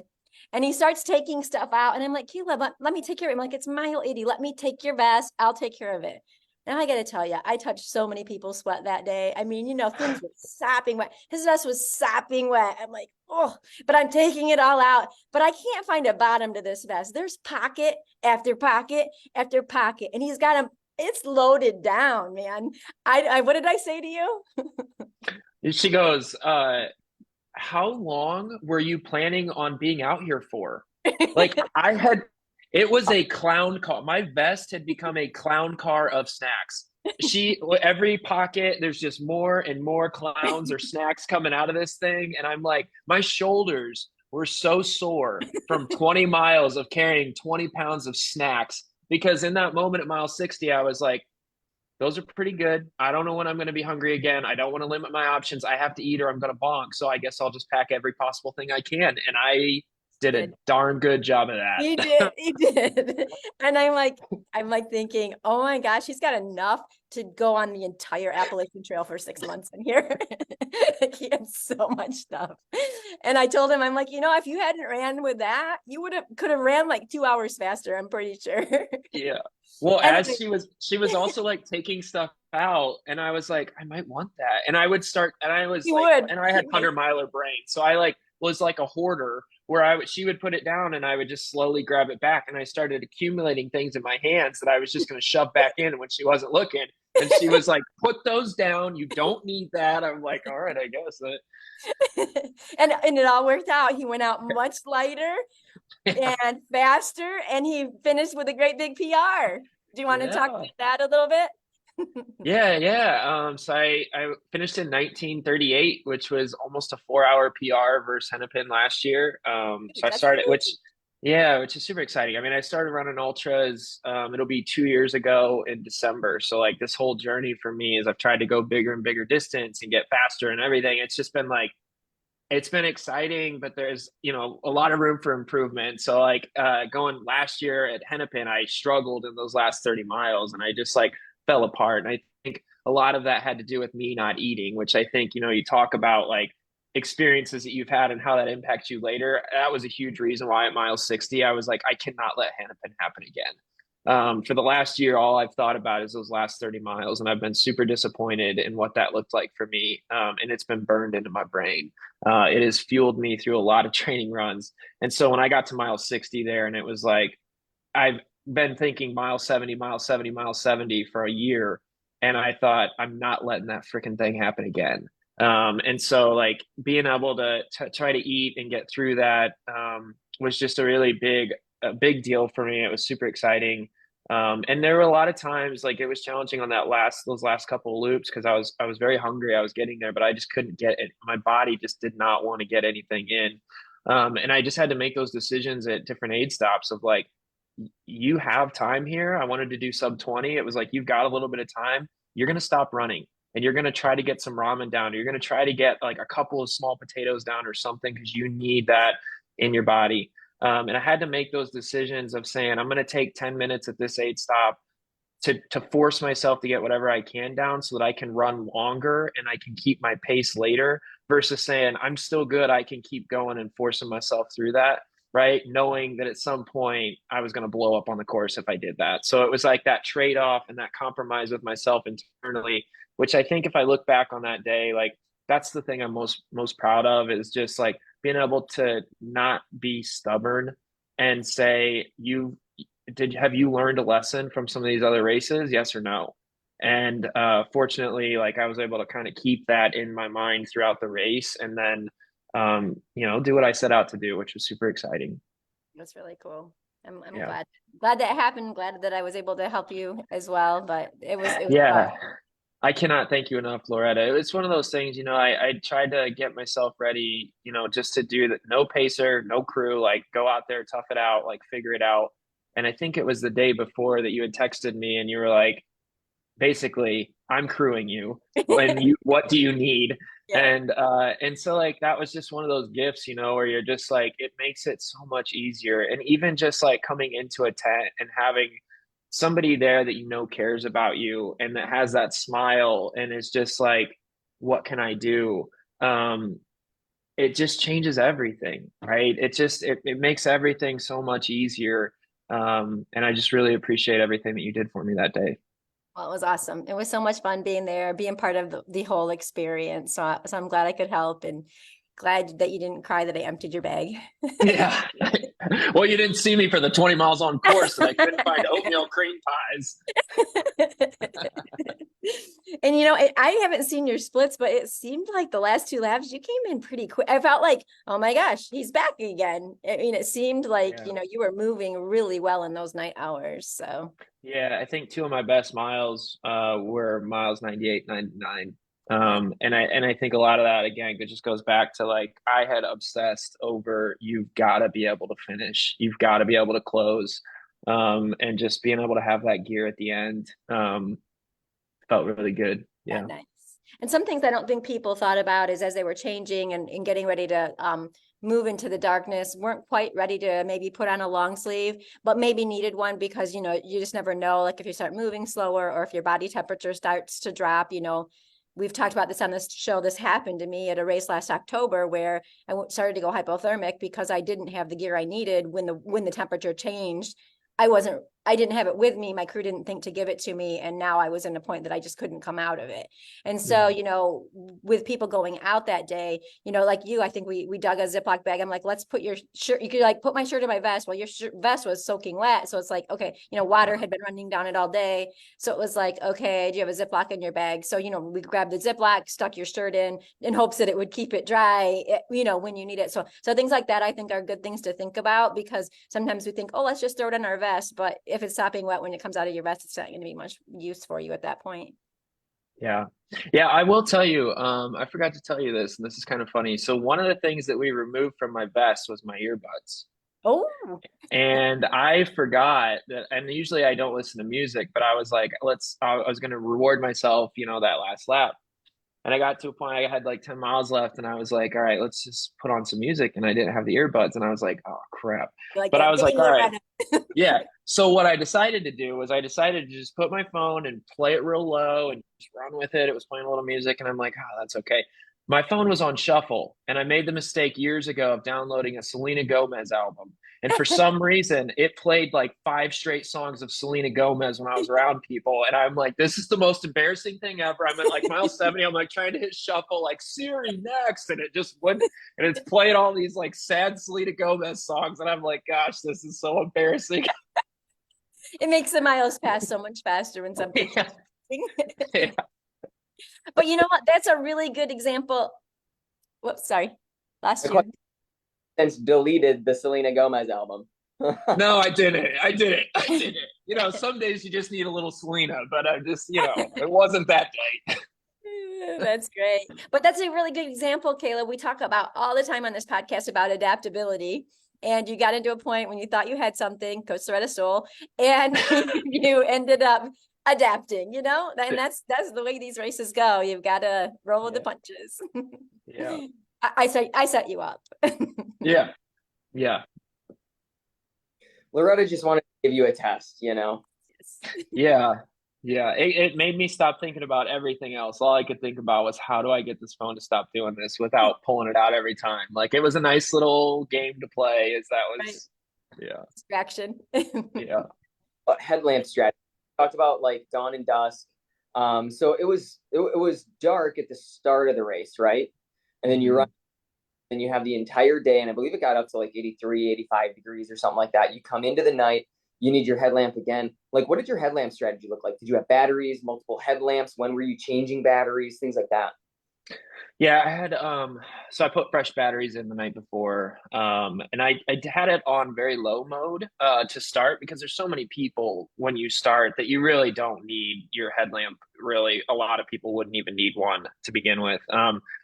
And he starts taking stuff out. And I'm like, Kaleb, let me take care of it. I'm like, it's mile 80. Let me take your vest. I'll take care of it. Now I got to tell you, I touched so many people's sweat that day. I mean, things were sopping wet. His vest was sopping wet. I'm like, oh, but I'm taking it all out. But I can't find a bottom to this vest. There's pocket after pocket after pocket. And he's got it's loaded down, man. I what did I say to you? She goes, how long were you planning on being out here for? Like, it was a clown car. My vest had become a clown car of snacks. Every pocket, there's just more and more clowns or snacks coming out of this thing. And I'm like, my shoulders were so sore from 20 miles of carrying 20 pounds of snacks. Because in that moment at mile 60, I was like, those are pretty good. I don't know when I'm going to be hungry again. I don't want to limit my options. I have to eat or I'm going to bonk. So I guess I'll just pack every possible thing I can. And I did a darn good job of that. He did. And I'm like thinking, oh my gosh, he's got enough to go on the entire Appalachian Trail for 6 months in here. He had so much stuff. And I told him, I'm like, if you hadn't ran with that, you could have ran like 2 hours faster, I'm pretty sure. Yeah. Well, as she was also like taking stuff out, and I was like, I might want that. And I would start, and I was and I had 100-miler brain. So I was like a hoarder where she would put it down and I would just slowly grab it back. And I started accumulating things in my hands that I was just going to shove back in when she wasn't looking. And she was like, put those down. You don't need that. I'm like, all right, I guess. And it all worked out. He went out much lighter and faster, and he finished with a great big PR. Do you want to talk about that a little bit? Yeah. So I finished in 1938, which was almost a 4-hour PR versus Hennepin last year. So I started, which is super exciting. I mean, I started running ultras. It'll be 2 years ago in December. So like this whole journey for me is I've tried to go bigger and bigger distance and get faster and everything. It's just been like, it's been exciting, but there's, a lot of room for improvement. So like going last year at Hennepin, I struggled in those last 30 miles and I just like fell apart. And I think a lot of that had to do with me not eating, which I think, you talk about like experiences that you've had and how that impacts you later. That was a huge reason why at mile 60, I was like, I cannot let Hennepin happen again. For the last year, all I've thought about is those last 30 miles, and I've been super disappointed in what that looked like for me. And it's been burned into my brain. It has fueled me through a lot of training runs. And so when I got to mile 60 there, and it was like, been thinking mile 70, mile 70, mile 70 for a year. And I thought, I'm not letting that freaking thing happen again. And so like being able to try to eat and get through that was just a big deal for me. It was super exciting. And there were a lot of times like it was challenging on those last couple of loops because I was very hungry. I was getting there, but I just couldn't get it. My body just did not want to get anything in. And I just had to make those decisions at different aid stops of like, you have time here. I wanted to do sub 20. It was like, you've got a little bit of time. You're going to stop running and you're going to try to get some ramen down. Or you're going to try to get like a couple of small potatoes down or something because you need that in your body. And I had to make those decisions of saying, I'm going to take 10 minutes at this aid stop to force myself to get whatever I can down so that I can run longer and I can keep my pace later versus saying, I'm still good. I can keep going and forcing myself through that. Right. Knowing that at some point I was going to blow up on the course if I did that. So it was like that trade off and that compromise with myself internally, which I think if I look back on that day, like that's the thing I'm most proud of is just like being able to not be stubborn and say, have you learned a lesson from some of these other races? Yes or no? And fortunately, like I was able to kind of keep that in my mind throughout the race and then do what I set out to do, which was super exciting. That's really cool. I'm Yeah. glad that happened. Glad that I was able to help you as well, but it was Yeah. fun. I cannot thank you enough, Loretta. It's one of those things, I tried to get myself ready, just to do that. No pacer, no crew, like go out there, tough it out, like figure it out. And I think it was the day before that you had texted me and you were like, basically, I'm crewing you. What do you need? Yeah. And so like that was just one of those gifts, where you're just like, it makes it so much easier. And even just like coming into a tent and having somebody there that cares about you and that has that smile and is just like, what can I do? It just changes everything, right? It makes everything so much easier. And I just really appreciate everything that you did for me that day. Well, it was awesome. It was so much fun being there, being part of the whole experience. So I'm glad I could help and glad that you didn't cry that I emptied your bag. Yeah. Well, you didn't see me for the 20 miles on course that I couldn't find oatmeal cream pies. And I haven't seen your splits, but it seemed like the last two laps you came in pretty quick. I felt like, oh my gosh, he's back again. I mean, it seemed like, Yeah. You were moving really well in those night hours. So Yeah, I think two of my best miles were miles 98, 99. And I think a lot of that again, it just goes back to like I had obsessed over you've got to be able to finish, you've got to be able to close, and just being able to have that gear at the end felt really good. Yeah. nice. And some things I don't think people thought about is as they were changing and getting ready to move into the darkness, weren't quite ready to maybe put on a long sleeve, but maybe needed one because, you just never know, like if you start moving slower or if your body temperature starts to drop, we've talked about this on this show. This happened to me at a race last October where I started to go hypothermic because I didn't have the gear I needed when the temperature changed. I didn't have it with me. My crew didn't think to give it to me. And now I was in a point that I just couldn't come out of it. And so, with people going out that day, like you, I think we dug a Ziploc bag. I'm like, let's put your shirt. You could like put my shirt in my vest. Well, your vest was soaking wet. So it's like, okay, water had been running down it all day. So it was like, okay, do you have a Ziploc in your bag? So, we grabbed the Ziploc, stuck your shirt in hopes that it would keep it dry, when you need it. So things like that, I think are good things to think about because sometimes we think, oh, let's just throw it in our vest. But if it's stopping wet when it comes out of your vest, it's not going to be much use for you at that point. Yeah. Yeah, I will tell you, I forgot to tell you this, and this is kind of funny. So one of the things that we removed from my vest was my earbuds. Oh, And I forgot that, and usually I don't listen to music, but I was like, I was going to reward myself, that last lap. And I got to a point, I had like 10 miles left, and I was like, all right, let's just put on some music. And I didn't have the earbuds, and I was like, oh, crap. like But I was like, dang, all right. Loretta. Yeah. So what I decided to do was I decided to just put my phone and play it real low and just run with it. It was playing a little music, and I'm like, oh, that's okay. My phone was on shuffle, and I made the mistake years ago of downloading a Selena Gomez album. And for some reason, it played like 5 straight songs of Selena Gomez when I was around people. And I'm like, this is the most embarrassing thing ever. I'm at like mile 70. I'm like trying to hit shuffle, like Siri next. And it just wouldn't. And it's playing all these like sad Selena Gomez songs. And I'm like, gosh, this is so embarrassing. It makes the miles pass so much faster when something. Yeah. Yeah. But you know what? That's a really good example. Whoops, sorry. Lost you. Since deleted the Selena Gomez album. No, I didn't. I didn't. I didn't. You know, some days you just need a little Selena, but I just, you know, it wasn't that day. That's great. But that's a really good example, Kaleb. We talk about all the time on this podcast about adaptability. And you got into a point when you thought you had something, Coach Loretta stole, and you ended up adapting, and that's the way these races go. You've got to roll with the punches. Yeah. I set you up. Yeah. Yeah. Loretta just wanted to give you a test, Yeah. Yeah. It made me stop thinking about everything else. All I could think about was how do I get this phone to stop doing this without pulling it out every time? Like it was a nice little game to play, as that was yeah. Distraction. Yeah. Headlamp strategy. Talked about like dawn and dusk. So it was dark at the start of the race, right? And then you run, and you have the entire day, and I believe it got up to like 83, 85 degrees or something like that. You come into the night, you need your headlamp again. Like, what did your headlamp strategy look like? Did you have batteries, multiple headlamps? When were you changing batteries? Things like that. Yeah, I had so I put fresh batteries in the night before. And I had it on very low mode to start because there's so many people when you start that you really don't need your headlamp. Really, a lot of people wouldn't even need one to begin with.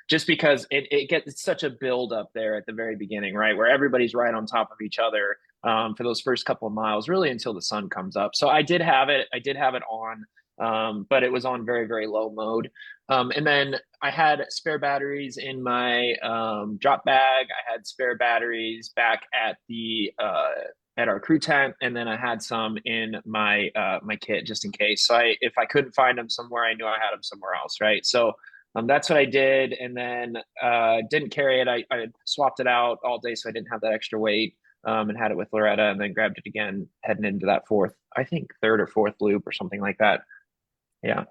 Just because it gets such a build up there at the very beginning, right? Where everybody's right on top of each other for those first couple of miles, really until the sun comes up. So I did have it on. But it was on very, very low mode. And then I had spare batteries in my drop bag. I had spare batteries back at our crew tent, and then I had some in my my kit just in case. So if I couldn't find them somewhere, I knew I had them somewhere else, right? So that's what I did, and then didn't carry it. I swapped it out all day, so I didn't have that extra weight. And had it with Loretta, and then grabbed it again heading into that third or fourth loop or something like that. Yeah.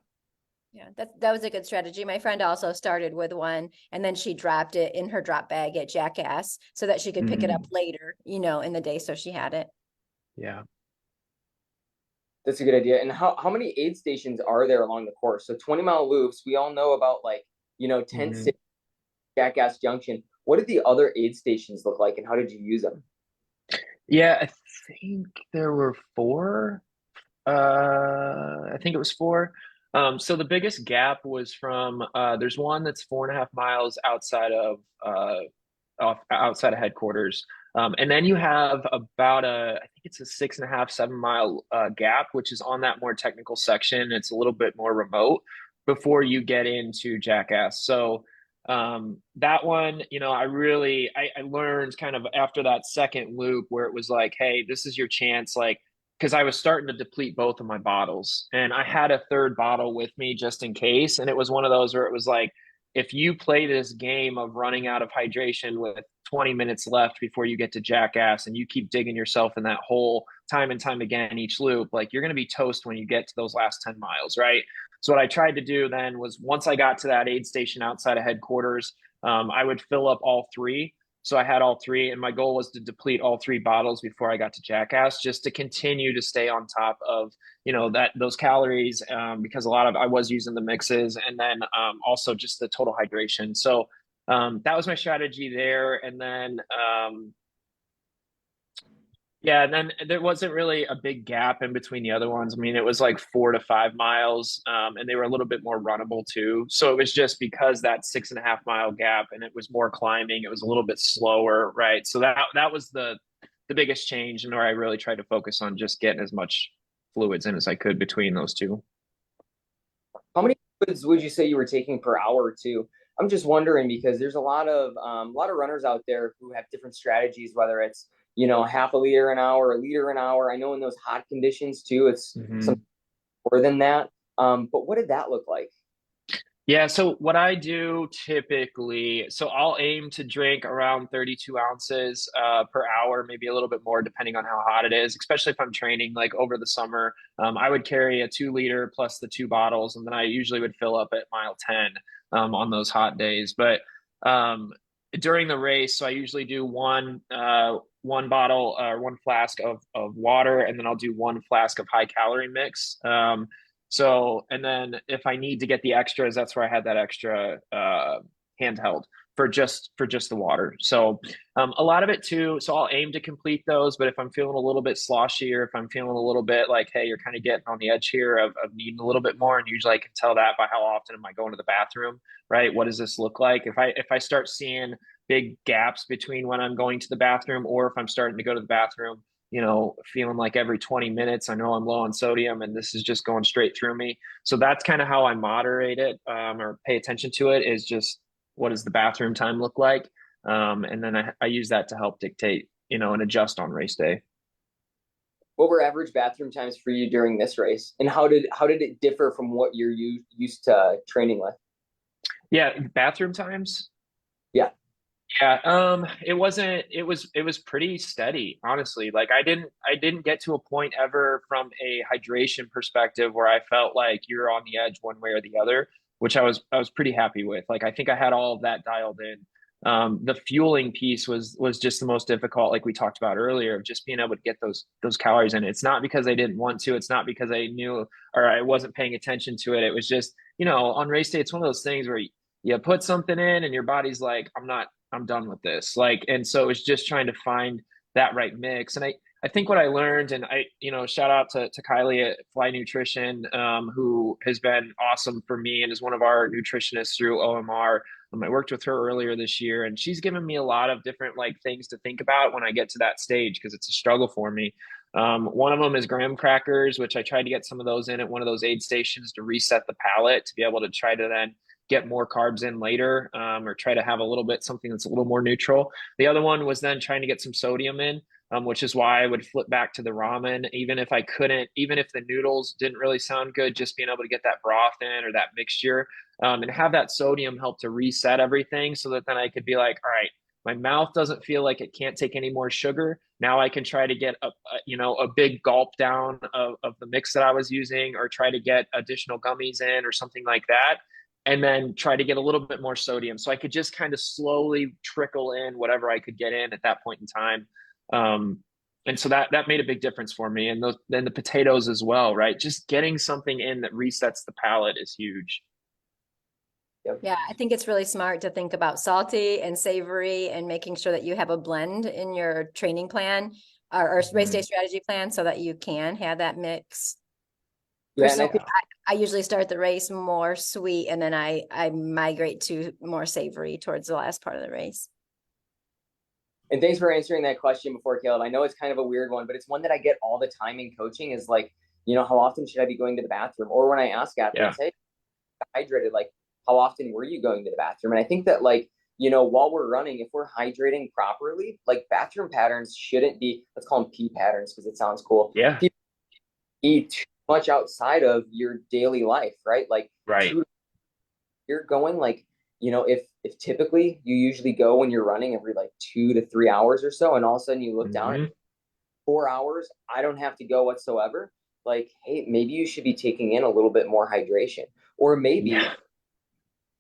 Yeah, that was a good strategy. My friend also started with one, and then she dropped it in her drop bag at Jackass so that she could pick it up later, in the day. So she had it. Yeah. That's a good idea. And how many aid stations are there along the course? So 20-mile loops, we all know about 10 Jackass Junction. What did the other aid stations look like, and how did you use them? Yeah, I think there were four. I think it was four. So the biggest gap was from there's one that's 4.5 miles outside of headquarters. And then you have about I think it's a 6.5, 7 mile gap, which is on that more technical section. It's a little bit more remote before you get into Jackass. So that one, I learned kind of after that second loop where it was like, hey, this is your chance, like, because I was starting to deplete both of my bottles, and I had a third bottle with me just in case. And it was one of those where it was like, if you play this game of running out of hydration with 20 minutes left before you get to Jackass, and you keep digging yourself in that hole time and time again each loop, like you're going to be toast when you get to those last 10 miles, right? So what I tried to do then was once I got to that aid station outside of headquarters, I would fill up all three. So I had all three, and my goal was to deplete all three bottles before I got to Jackass, just to continue to stay on top of those calories, because I was using the mixes, and then also just the total hydration. So that was my strategy there, and then yeah, and then there wasn't really a big gap in between the other ones. I mean, it was like 4 to 5 miles, and they were a little bit more runnable too. So it was just because that 6.5 mile gap, and it was more climbing. It was a little bit slower, right? So that was the biggest change, and where I really tried to focus on just getting as much fluids in as I could between those two. How many fluids would you say you were taking per hour or two? I'm just wondering because there's a lot of runners out there who have different strategies, whether it's half a liter an hour, a liter an hour. I know in those hot conditions too, it's some more than that. But what did that look like? Yeah, so what I do typically, so I'll aim to drink around 32 ounces per hour, maybe a little bit more depending on how hot it is, especially if I'm training like over the summer. I would carry a 2 liter plus the two bottles, and then I usually would fill up at mile 10 on those hot days. But during the race, so I usually do one bottle or one flask of water, and then I'll do one flask of high calorie mix. So and then if I need to get the extras, that's where I had that extra handheld for just the water. So a lot of it too. So I'll aim to complete those, but if I'm feeling a little bit sloshy, or if I'm feeling a little bit like, hey, you're kind of getting on the edge here of needing a little bit more, and usually I can tell that by how often am I going to the bathroom, right? What does this look like? If I start seeing big gaps between when I'm going to the bathroom, or if I'm starting to go to the bathroom, feeling like every 20 minutes, I know I'm low on sodium and this is just going straight through me. So that's kind of how I moderate it, or pay attention to it, is just what does the bathroom time look like? And then I use that to help dictate, and adjust on race day. What were average bathroom times for you during this race, and how did it differ from what you're used to training with? Yeah, bathroom times. Yeah. Yeah, it was pretty steady, honestly. Like I didn't get to a point ever from a hydration perspective where I felt like you're on the edge one way or the other, which I was pretty happy with. Like I think I had all of that dialed in. The fueling piece was just the most difficult, like we talked about earlier, of just being able to get those calories in. It's not because I didn't want to, it's not because I knew or I wasn't paying attention to it. It was just, on race day, it's one of those things where you put something in and your body's like, I'm done with this. Like, and so it's just trying to find that right mix. And I think what I learned, and shout out to Kylie at Fly Nutrition, who has been awesome for me and is one of our nutritionists through OMR. I worked with her earlier this year, and she's given me a lot of different like things to think about when I get to that stage, because it's a struggle for me. One of them is graham crackers, which I tried to get some of those in at one of those aid stations to reset the palate, to be able to try to then get more carbs in later, or try to have a little bit something that's a little more neutral. The other one was then trying to get some sodium in, which is why I would flip back to the ramen, even if I couldn't, even if the noodles didn't really sound good, just being able to get that broth in or that mixture, and have that sodium help to reset everything, so that then I could be like, all right, my mouth doesn't feel like it can't take any more sugar. Now I can try to get a big gulp down of the mix that I was using, or try to get additional gummies in or something like that, and then try to get a little bit more sodium. So I could just kind of slowly trickle in whatever I could get in at that point in time. And so that made a big difference for me. And then the potatoes as well, right? Just getting something in that resets the palate is huge. Yep. Yeah, I think it's really smart to think about salty and savory, and making sure that you have a blend in your training plan or race day strategy plan, so that you can have that mix. Yeah, Personally, I usually start the race more sweet, and then I migrate to more savory towards the last part of the race. And thanks for answering that question before, Kaleb. I know it's kind of a weird one, but it's one that I get all the time in coaching, is like, how often should I be going to the bathroom? Or when I ask athletes, hey, hydrated, like, how often were you going to the bathroom? And I think that, like, while we're running, if we're hydrating properly, like, bathroom patterns shouldn't be, let's call them pee patterns because it sounds cool. Yeah. People eat too much outside of your daily life, right? Like, right. You're going like, if typically you usually go when you're running every like 2 to 3 hours or so, and all of a sudden you look down at 4 hours, I don't have to go whatsoever. Like, hey, maybe you should be taking in a little bit more hydration, or maybe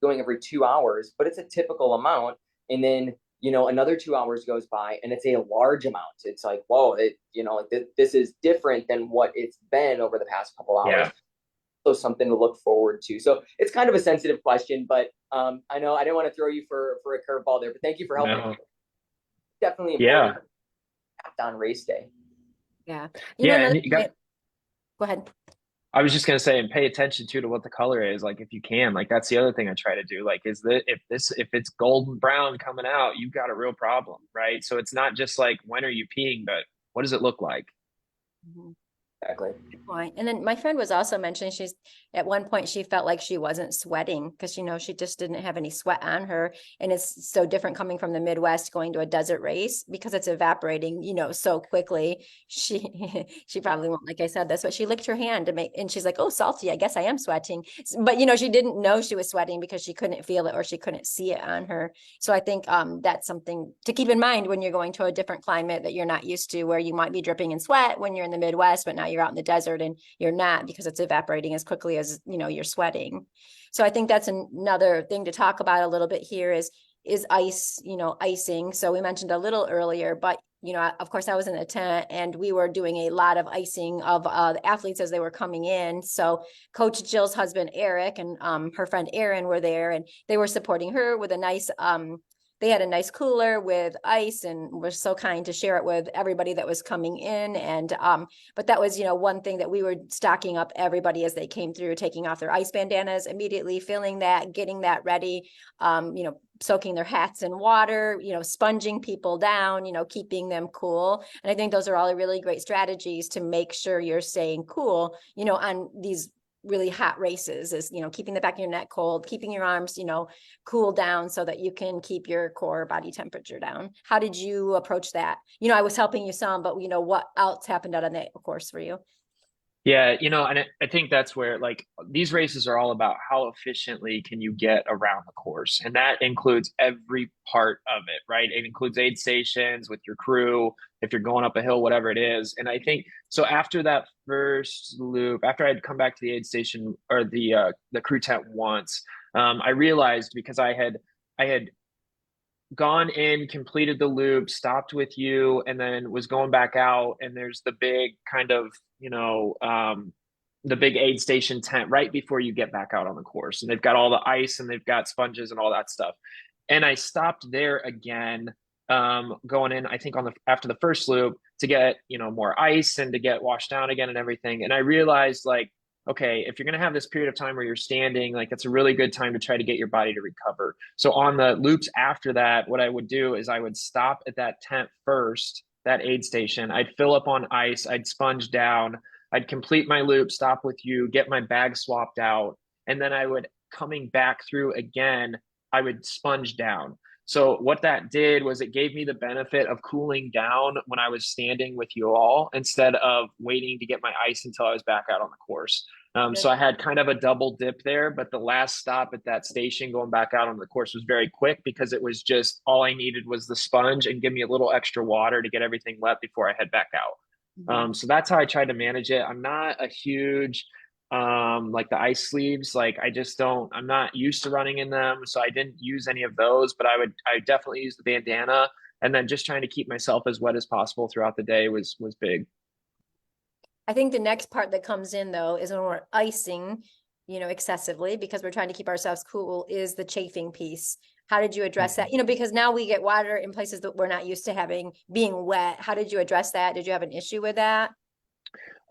going every 2 hours, but it's a typical amount. And then, another 2 hours goes by and it's a large amount. It's like, whoa, this is different than what it's been over the past couple hours. Yeah. So something to look forward to. So it's kind of a sensitive question, but I know I didn't want to throw you for a curveball there, but thank you for helping. No. Definitely important on race day. Yeah. Go ahead. I was just gonna say, and pay attention to what the color is. Like, if you can, like, that's the other thing I try to do. Like, if it's golden brown coming out, you've got a real problem, right? So it's not just like, when are you peeing, but what does it look like? Mm-hmm. Exactly. Good point. And then my friend was also mentioning at one point she felt like she wasn't sweating because she just didn't have any sweat on her, and it's so different coming from the Midwest going to a desert race because it's evaporating so quickly. She probably won't, like I said this, but she licked her hand and she's like, oh, salty, I guess I am sweating, but she didn't know she was sweating because she couldn't feel it or she couldn't see it on her. So I think that's something to keep in mind when you're going to a different climate that you're not used to, where you might be dripping in sweat when you're in the Midwest, but now you're out in the desert and you're not, because it's evaporating as quickly as you're sweating. So I think that's another thing to talk about a little bit here is is ice, icing. So we mentioned a little earlier, but of course I was in a tent and we were doing a lot of icing of the athletes as they were coming in. So Coach Jill's husband, Eric, and her friend Erin were there, and they were supporting her with a nice, they had a nice cooler with ice and were so kind to share it with everybody that was coming in. And, but that was, one thing that we were stocking up everybody as they came through, taking off their ice bandanas immediately, filling that, getting that ready, soaking their hats in water, sponging people down, keeping them cool. And I think those are all really great strategies to make sure you're staying cool, on these really hot races, is, keeping the back of your neck cold, keeping your arms, cool down so that you can keep your core body temperature down. How did you approach that? I was helping you some, but what else happened out on that course for you? Yeah, and I think that's where like these races are all about how efficiently can you get around the course. And that includes every part of it, right? It includes aid stations with your crew, if you're going up a hill, whatever it is. And I think so after that first loop, after I'd come back to the aid station or the crew tent once, I realized because I had gone in, completed the loop, stopped with you, and then was going back out. And there's the big kind of, the big aid station tent right before you get back out on the course. And they've got all the ice and they've got sponges and all that stuff. And I stopped there again, going in, I think after the first loop to get, more ice and to get washed down again and everything. And I realized like, okay, if you're going to have this period of time where you're standing, like that's a really good time to try to get your body to recover. So on the loops after that, what I would do is I would stop at that tent first, that aid station. I'd fill up on ice. I'd sponge down. I'd complete my loop, stop with you, get my bag swapped out. And then I would, coming back through again, I would sponge down. So what that did was it gave me the benefit of cooling down when I was standing with you all instead of waiting to get my ice until I was back out on the course. So I had kind of a double dip there, but the last stop at that station going back out on the course was very quick because it was just all I needed was the sponge and give me a little extra water to get everything wet before I head back out. So that's how I tried to manage it. I'm not a huge like the ice sleeves, like I'm not used to running in them, so I didn't use any of those, but I definitely used the bandana, and then just trying to keep myself as wet as possible throughout the day was big. I think the next part that comes in though is when we're icing, excessively because we're trying to keep ourselves cool, is the chafing piece. How did you address that? Because now we get water in places that we're not used to being wet. How did you address that? Did you have an issue with that?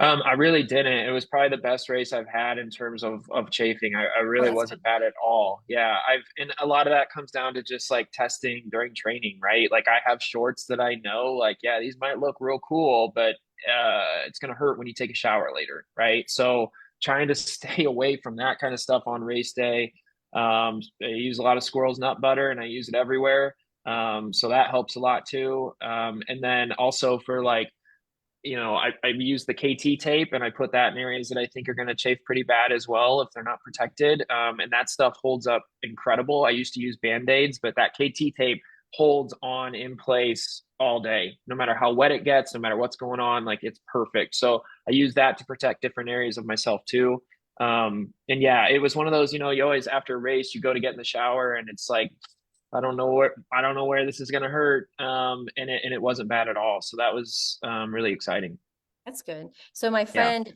I really didn't. It was probably the best race I've had in terms of chafing. I Oh, really that's wasn't good. bad at all. Yeah, and a lot of that comes down to just like testing during training, right? Like I have shorts that I know, like, yeah, these might look real cool, but it's gonna hurt when you take a shower later, right? So trying to stay away from that kind of stuff on race day. I use a lot of squirrel's nut butter and I use it everywhere. So that helps a lot too. And then also for like, I use the KT tape and I put that in areas that I think are going to chafe pretty bad as well if they're not protected. And that stuff holds up incredible. I used to use Band-Aids, but that KT tape holds on in place all day, no matter how wet it gets, no matter what's going on, like it's perfect. So I use that to protect different areas of myself too. And yeah, it was one of those, you always after a race, you go to get in the shower and it's like, I don't know where this is going to hurt. And it wasn't bad at all. So that was really exciting. That's good. So my Yeah. friend,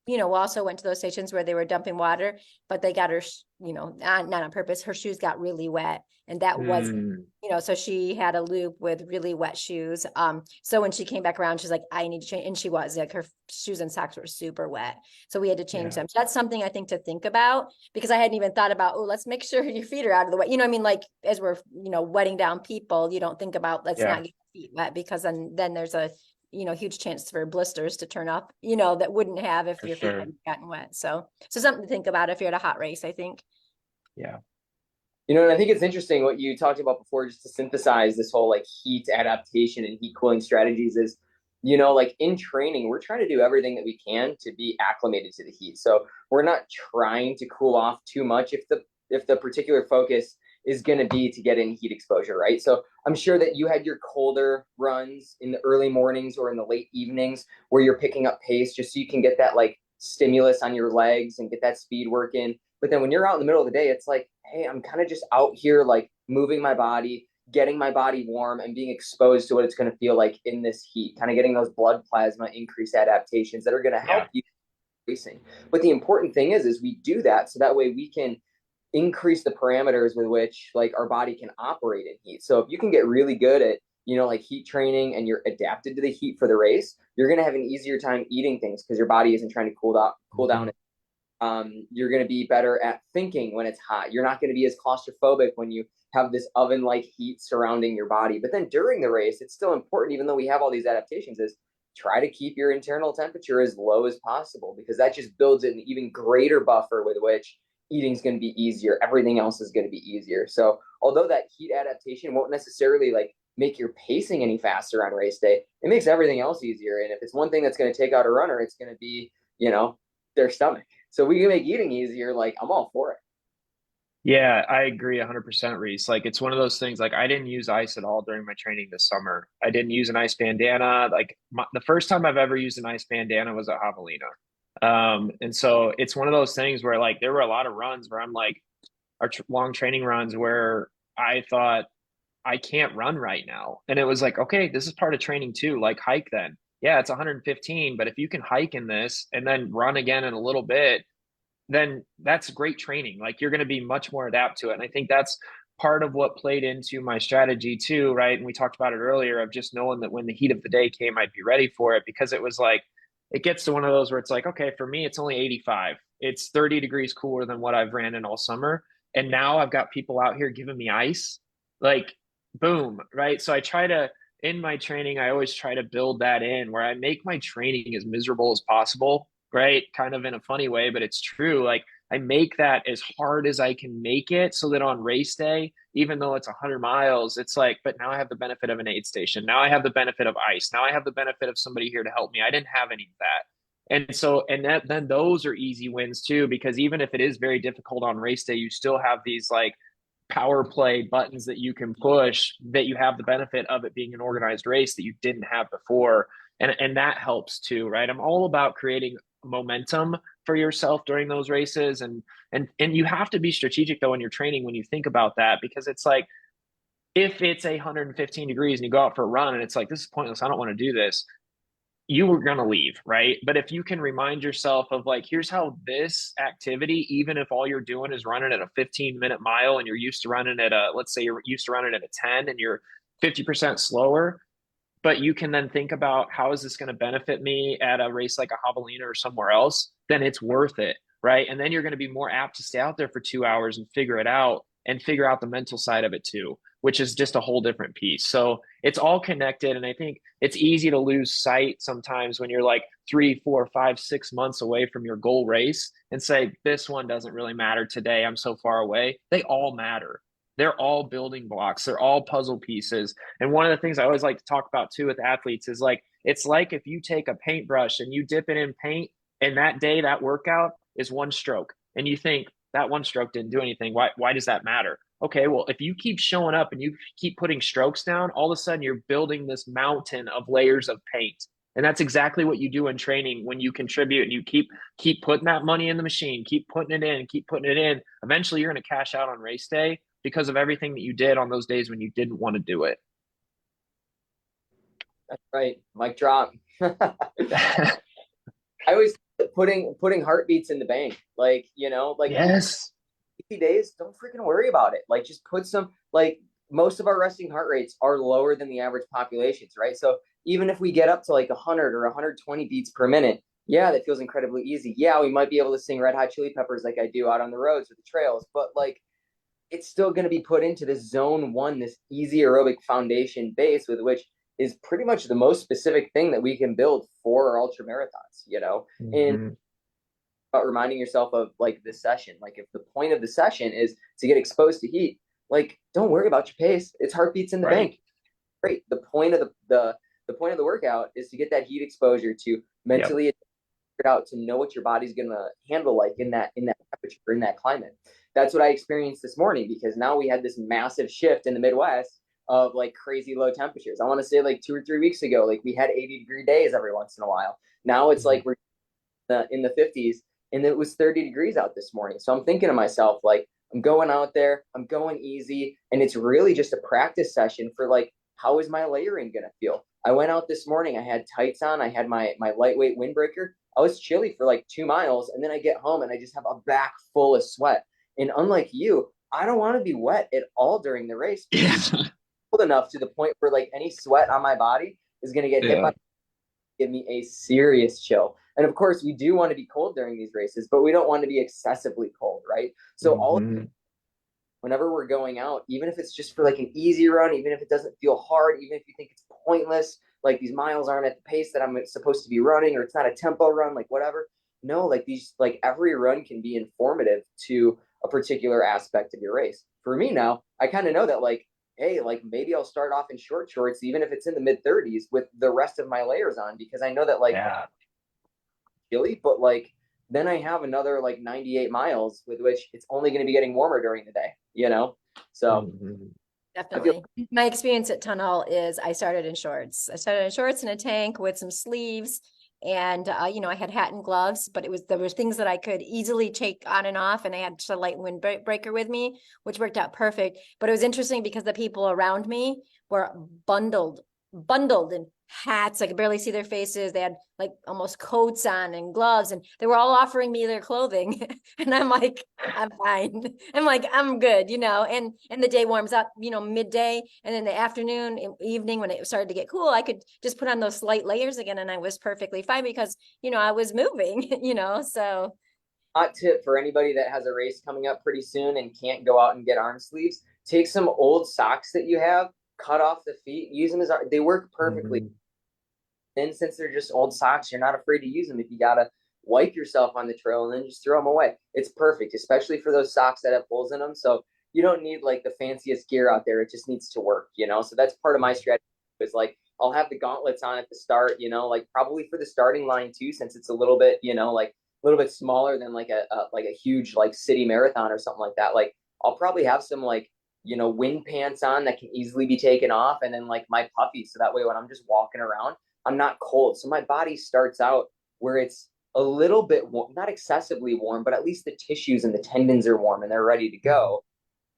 also went to those stations where they were dumping water, but they got her, not on purpose. Her shoes got really wet, and that was, Mm, so she had a loop with really wet shoes. So when she came back around, she's like, I need to change, and she was like, her shoes and socks were super wet, so we had to change yeah, them. So that's something I think to think about, because I hadn't even thought about, oh, let's make sure your feet are out of the way. I mean, like as we're, wetting down people, you don't think about let's yeah, not get your feet wet, because then there's a huge chance for blisters to turn up, that wouldn't have if for your feet sure. hadn't gotten wet. So something to think about if you're at a hot race, I think. Yeah. And I think it's interesting what you talked about before, just to synthesize this whole like heat adaptation and heat cooling strategies is, like in training, we're trying to do everything that we can to be acclimated to the heat. So we're not trying to cool off too much if the particular focus is going to be to get in heat exposure, right? So I'm sure that you had your colder runs in the early mornings or in the late evenings where you're picking up pace just so you can get that like stimulus on your legs and get that speed work in. But then when you're out in the middle of the day, it's like, hey, I'm kind of just out here like moving my body, getting my body warm, and being exposed to what it's going to feel like in this heat, kind of getting those blood plasma increase adaptations that are going to help you racing. But the important thing is we do that so that way we can increase the parameters with which like our body can operate in heat. So if you can get really good at, you know, like heat training and you're adapted to the heat for the race, you're going to have an easier time eating things because your body isn't trying to cool down. You're going to be better at thinking when it's hot. You're not going to be as claustrophobic when you have this oven-like heat surrounding your body. But then during the race, it's still important, even though we have all these adaptations, is try to keep your internal temperature as low as possible, because that just builds an even greater buffer with which eating is going to be easier. Everything else is going to be easier. So although that heat adaptation won't necessarily like make your pacing any faster on race day, it makes everything else easier. And if it's one thing that's going to take out a runner, it's going to be, you know, their stomach. So we can make eating easier. Like, I'm all for it. Yeah, I agree 100%, Reese. Like, it's one of those things, like, I didn't use ice at all during my training this summer. I didn't use an ice bandana. Like, the first time I've ever used an ice bandana was at Javelina. And so it's one of those things where, like, there were a lot of runs where I'm like, long training runs where I thought, I can't run right now. And it was like, okay, this is part of training too. Like, hike then. Yeah, it's 115, but if you can hike in this and then run again in a little bit, then that's great training. Like, you're going to be much more adapt to it. And I think that's part of what played into my strategy too, right? And we talked about it earlier of just knowing that when the heat of the day came, I'd be ready for it, because it was like, it gets to one of those where it's like, okay, for me, it's only 85. It's 30 degrees cooler than what I've ran in all summer. And now I've got people out here giving me ice. Like, boom, right? So I try to, in my training, I always try to build that in where I make my training as miserable as possible, right? Kind of in a funny way, but it's true. Like, I make that as hard as I can make it so that on race day, even though it's 100 miles, it's like, but now I have the benefit of an aid station. Now I have the benefit of ice. Now I have the benefit of somebody here to help me. I didn't have any of that. And so, and that, then those are easy wins too, because even if it is very difficult on race day, you still have these like power play buttons that you can push, that you have the benefit of it being an organized race that you didn't have before. And that helps too, right? I'm all about creating momentum for yourself during those races. And you have to be strategic though in your training when you think about that, because it's like, if it's 115 degrees and you go out for a run and it's like, this is pointless, I don't want to do this, you were going to leave, right? But if you can remind yourself of like, here's how this activity, even if all you're doing is running at a 15-minute mile and you're used to running at a, let's say you're used to running at a 10 and you're 50% slower, but you can then think about how is this going to benefit me at a race like a Javelina or somewhere else, then it's worth it, right? And then you're going to be more apt to stay out there for 2 hours and figure it out, and figure out the mental side of it too, which is just a whole different piece. So it's all connected. And I think it's easy to lose sight sometimes when you're like 3, 4, 5, 6 months away from your goal race and say, this one doesn't really matter today, I'm so far away. They all matter. They're all building blocks. They're all puzzle pieces. And one of the things I always like to talk about too with athletes is like, it's like if you take a paintbrush and you dip it in paint, and that day, that workout is one stroke, and you think that one stroke didn't do anything. Why does that matter? Okay, well, if you keep showing up and you keep putting strokes down, all of a sudden you're building this mountain of layers of paint. And that's exactly what you do in training when you contribute and you keep putting that money in the machine, keep putting it in, keep putting it in. Eventually you're going to cash out on race day because of everything that you did on those days when you didn't want to do it. That's right. Mic drop. I always putting heartbeats in the bank. Like, you know, like Yes. 60 days, don't freaking worry about it. Like, just put some, like, most of our resting heart rates are lower than the average populations, right? So even if we get up to like 100 or 120 beats per minute, yeah, that feels incredibly easy. Yeah, we might be able to sing Red Hot Chili Peppers like I do out on the roads or the trails, but like, it's still going to be put into this zone one, this easy aerobic foundation base, with which is pretty much the most specific thing that we can build for our ultra marathons, you know? And about reminding yourself of like this session, like if the point of the session is to get exposed to heat, like, don't worry about your pace. It's heartbeats in the bank. Great. The point of the point of the workout is to get that heat exposure, to mentally figure out, to know what your body's gonna handle like in that temperature, in that climate. That's what I experienced this morning, because now we had this massive shift in the Midwest of like crazy low temperatures. I want to say like 2 or 3 weeks ago, like we had 80-degree days every once in a while. Now it's like we're in the 50s, and it was 30 degrees out this morning. So I'm thinking to myself, like, I'm going out there, I'm going easy, and it's really just a practice session for like, how is my layering gonna feel? I went out this morning, I had tights on, I had my lightweight windbreaker. I was chilly for like 2 miles, and then I get home and I just have a back full of sweat. And unlike you, I don't want to be wet at all during the race Yeah. because it's cold enough to the point where like any sweat on my body is going to get hit Yeah. by, give me a serious chill. And of course, we do want to be cold during these races, but we don't want to be excessively cold, right? So all Mhm. whenever we're going out, even if it's just for like an easy run, even if it doesn't feel hard, even if you think it's pointless, like these miles aren't at the pace that I'm supposed to be running, or it's not a tempo run, like whatever. No, like these, like every run can be informative to a particular aspect of your race. For me now, I kind of know that like, hey, like maybe I'll start off in short shorts, even if it's in the mid 30s with the rest of my layers on, because I know that like Yeah. chilly, but like then I have another like 98 miles with which it's only going to be getting warmer during the day, you know? So Mhm. I feel Definitely. My experience at Tunnel is I started in shorts. I started in shorts and a tank with some sleeves. And I had hat and gloves, but there were things that I could easily take on and off, and I had just a light windbreaker with me, which worked out perfect. But it was interesting because the people around me were bundled in hats. I could barely see their faces. They had like almost coats on and gloves, and they were all offering me their clothing. And I'm like, I'm fine. I'm like, I'm good, and the day warms up, midday, and then the afternoon, evening, when it started to get cool, I could just put on those slight layers again, and I was perfectly fine because, I was moving, so. hot tip for anybody that has a race coming up pretty soon and can't go out and get arm sleeves, take some old socks that you have, cut off the feet, use them as they work perfectly. Mhm. And since they're just old socks, you're not afraid to use them. If you gotta wipe yourself on the trail and then just throw them away, it's perfect, especially for those socks that have holes in them. So you don't need like the fanciest gear out there. It just needs to work, So that's part of my strategy is like I'll have the gauntlets on at the start, like probably for the starting line too, since it's a little bit, like a little bit smaller than like a huge like city marathon or something like that. Like I'll probably have some like wind pants on that can easily be taken off, and then like my puffy, so that way when I'm just walking around, I'm not cold. So my body starts out where it's a little bit warm, not excessively warm, but at least the tissues and the tendons are warm and they're ready to go.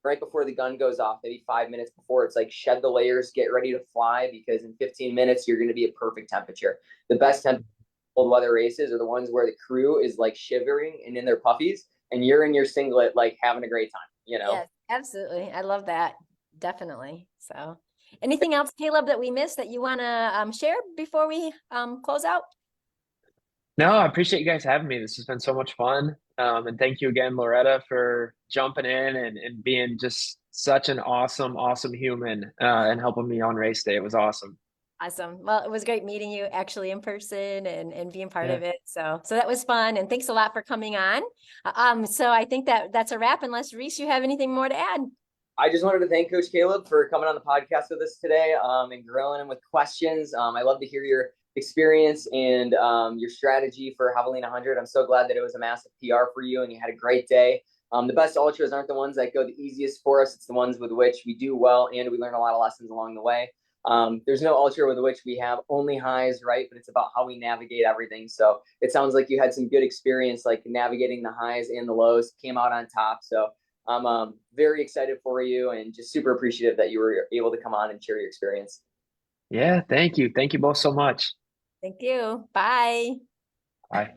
Right before the gun goes off, maybe 5 minutes before, it's like shed the layers, get ready to fly, because in 15 minutes you're going to be at perfect temperature. The best cold weather races are the ones where the crew is like shivering and in their puffies, and you're in your singlet, like having a great time. Yes, absolutely. I love that. Definitely. So, anything else, Kaleb, that we missed that you want to share before we close out? No, I appreciate you guys having me. This has been so much fun. And thank you again, Loretta, for jumping in and being just such an awesome, awesome human and helping me on race day. It was awesome. Awesome. Well, it was great meeting you actually in person and being part Yeah. of it. So that was fun. And thanks a lot for coming on. So I think that's a wrap, unless Reese, you have anything more to add. I just wanted to thank Coach Kaleb for coming on the podcast with us today, and grilling him with questions. I love to hear your experience and your strategy for Javelina 100. I'm so glad that it was a massive PR for you and you had a great day. The best ultras aren't the ones that go the easiest for us. It's the ones with which we do well and we learn a lot of lessons along the way. There's no ultra with which we have only highs, right? But it's about how we navigate everything. So it sounds like you had some good experience, like navigating the highs and the lows, came out on top. So I'm very excited for you and just super appreciative that you were able to come on and share your experience. Yeah. Thank you. Thank you both so much. Thank you. Bye. Bye.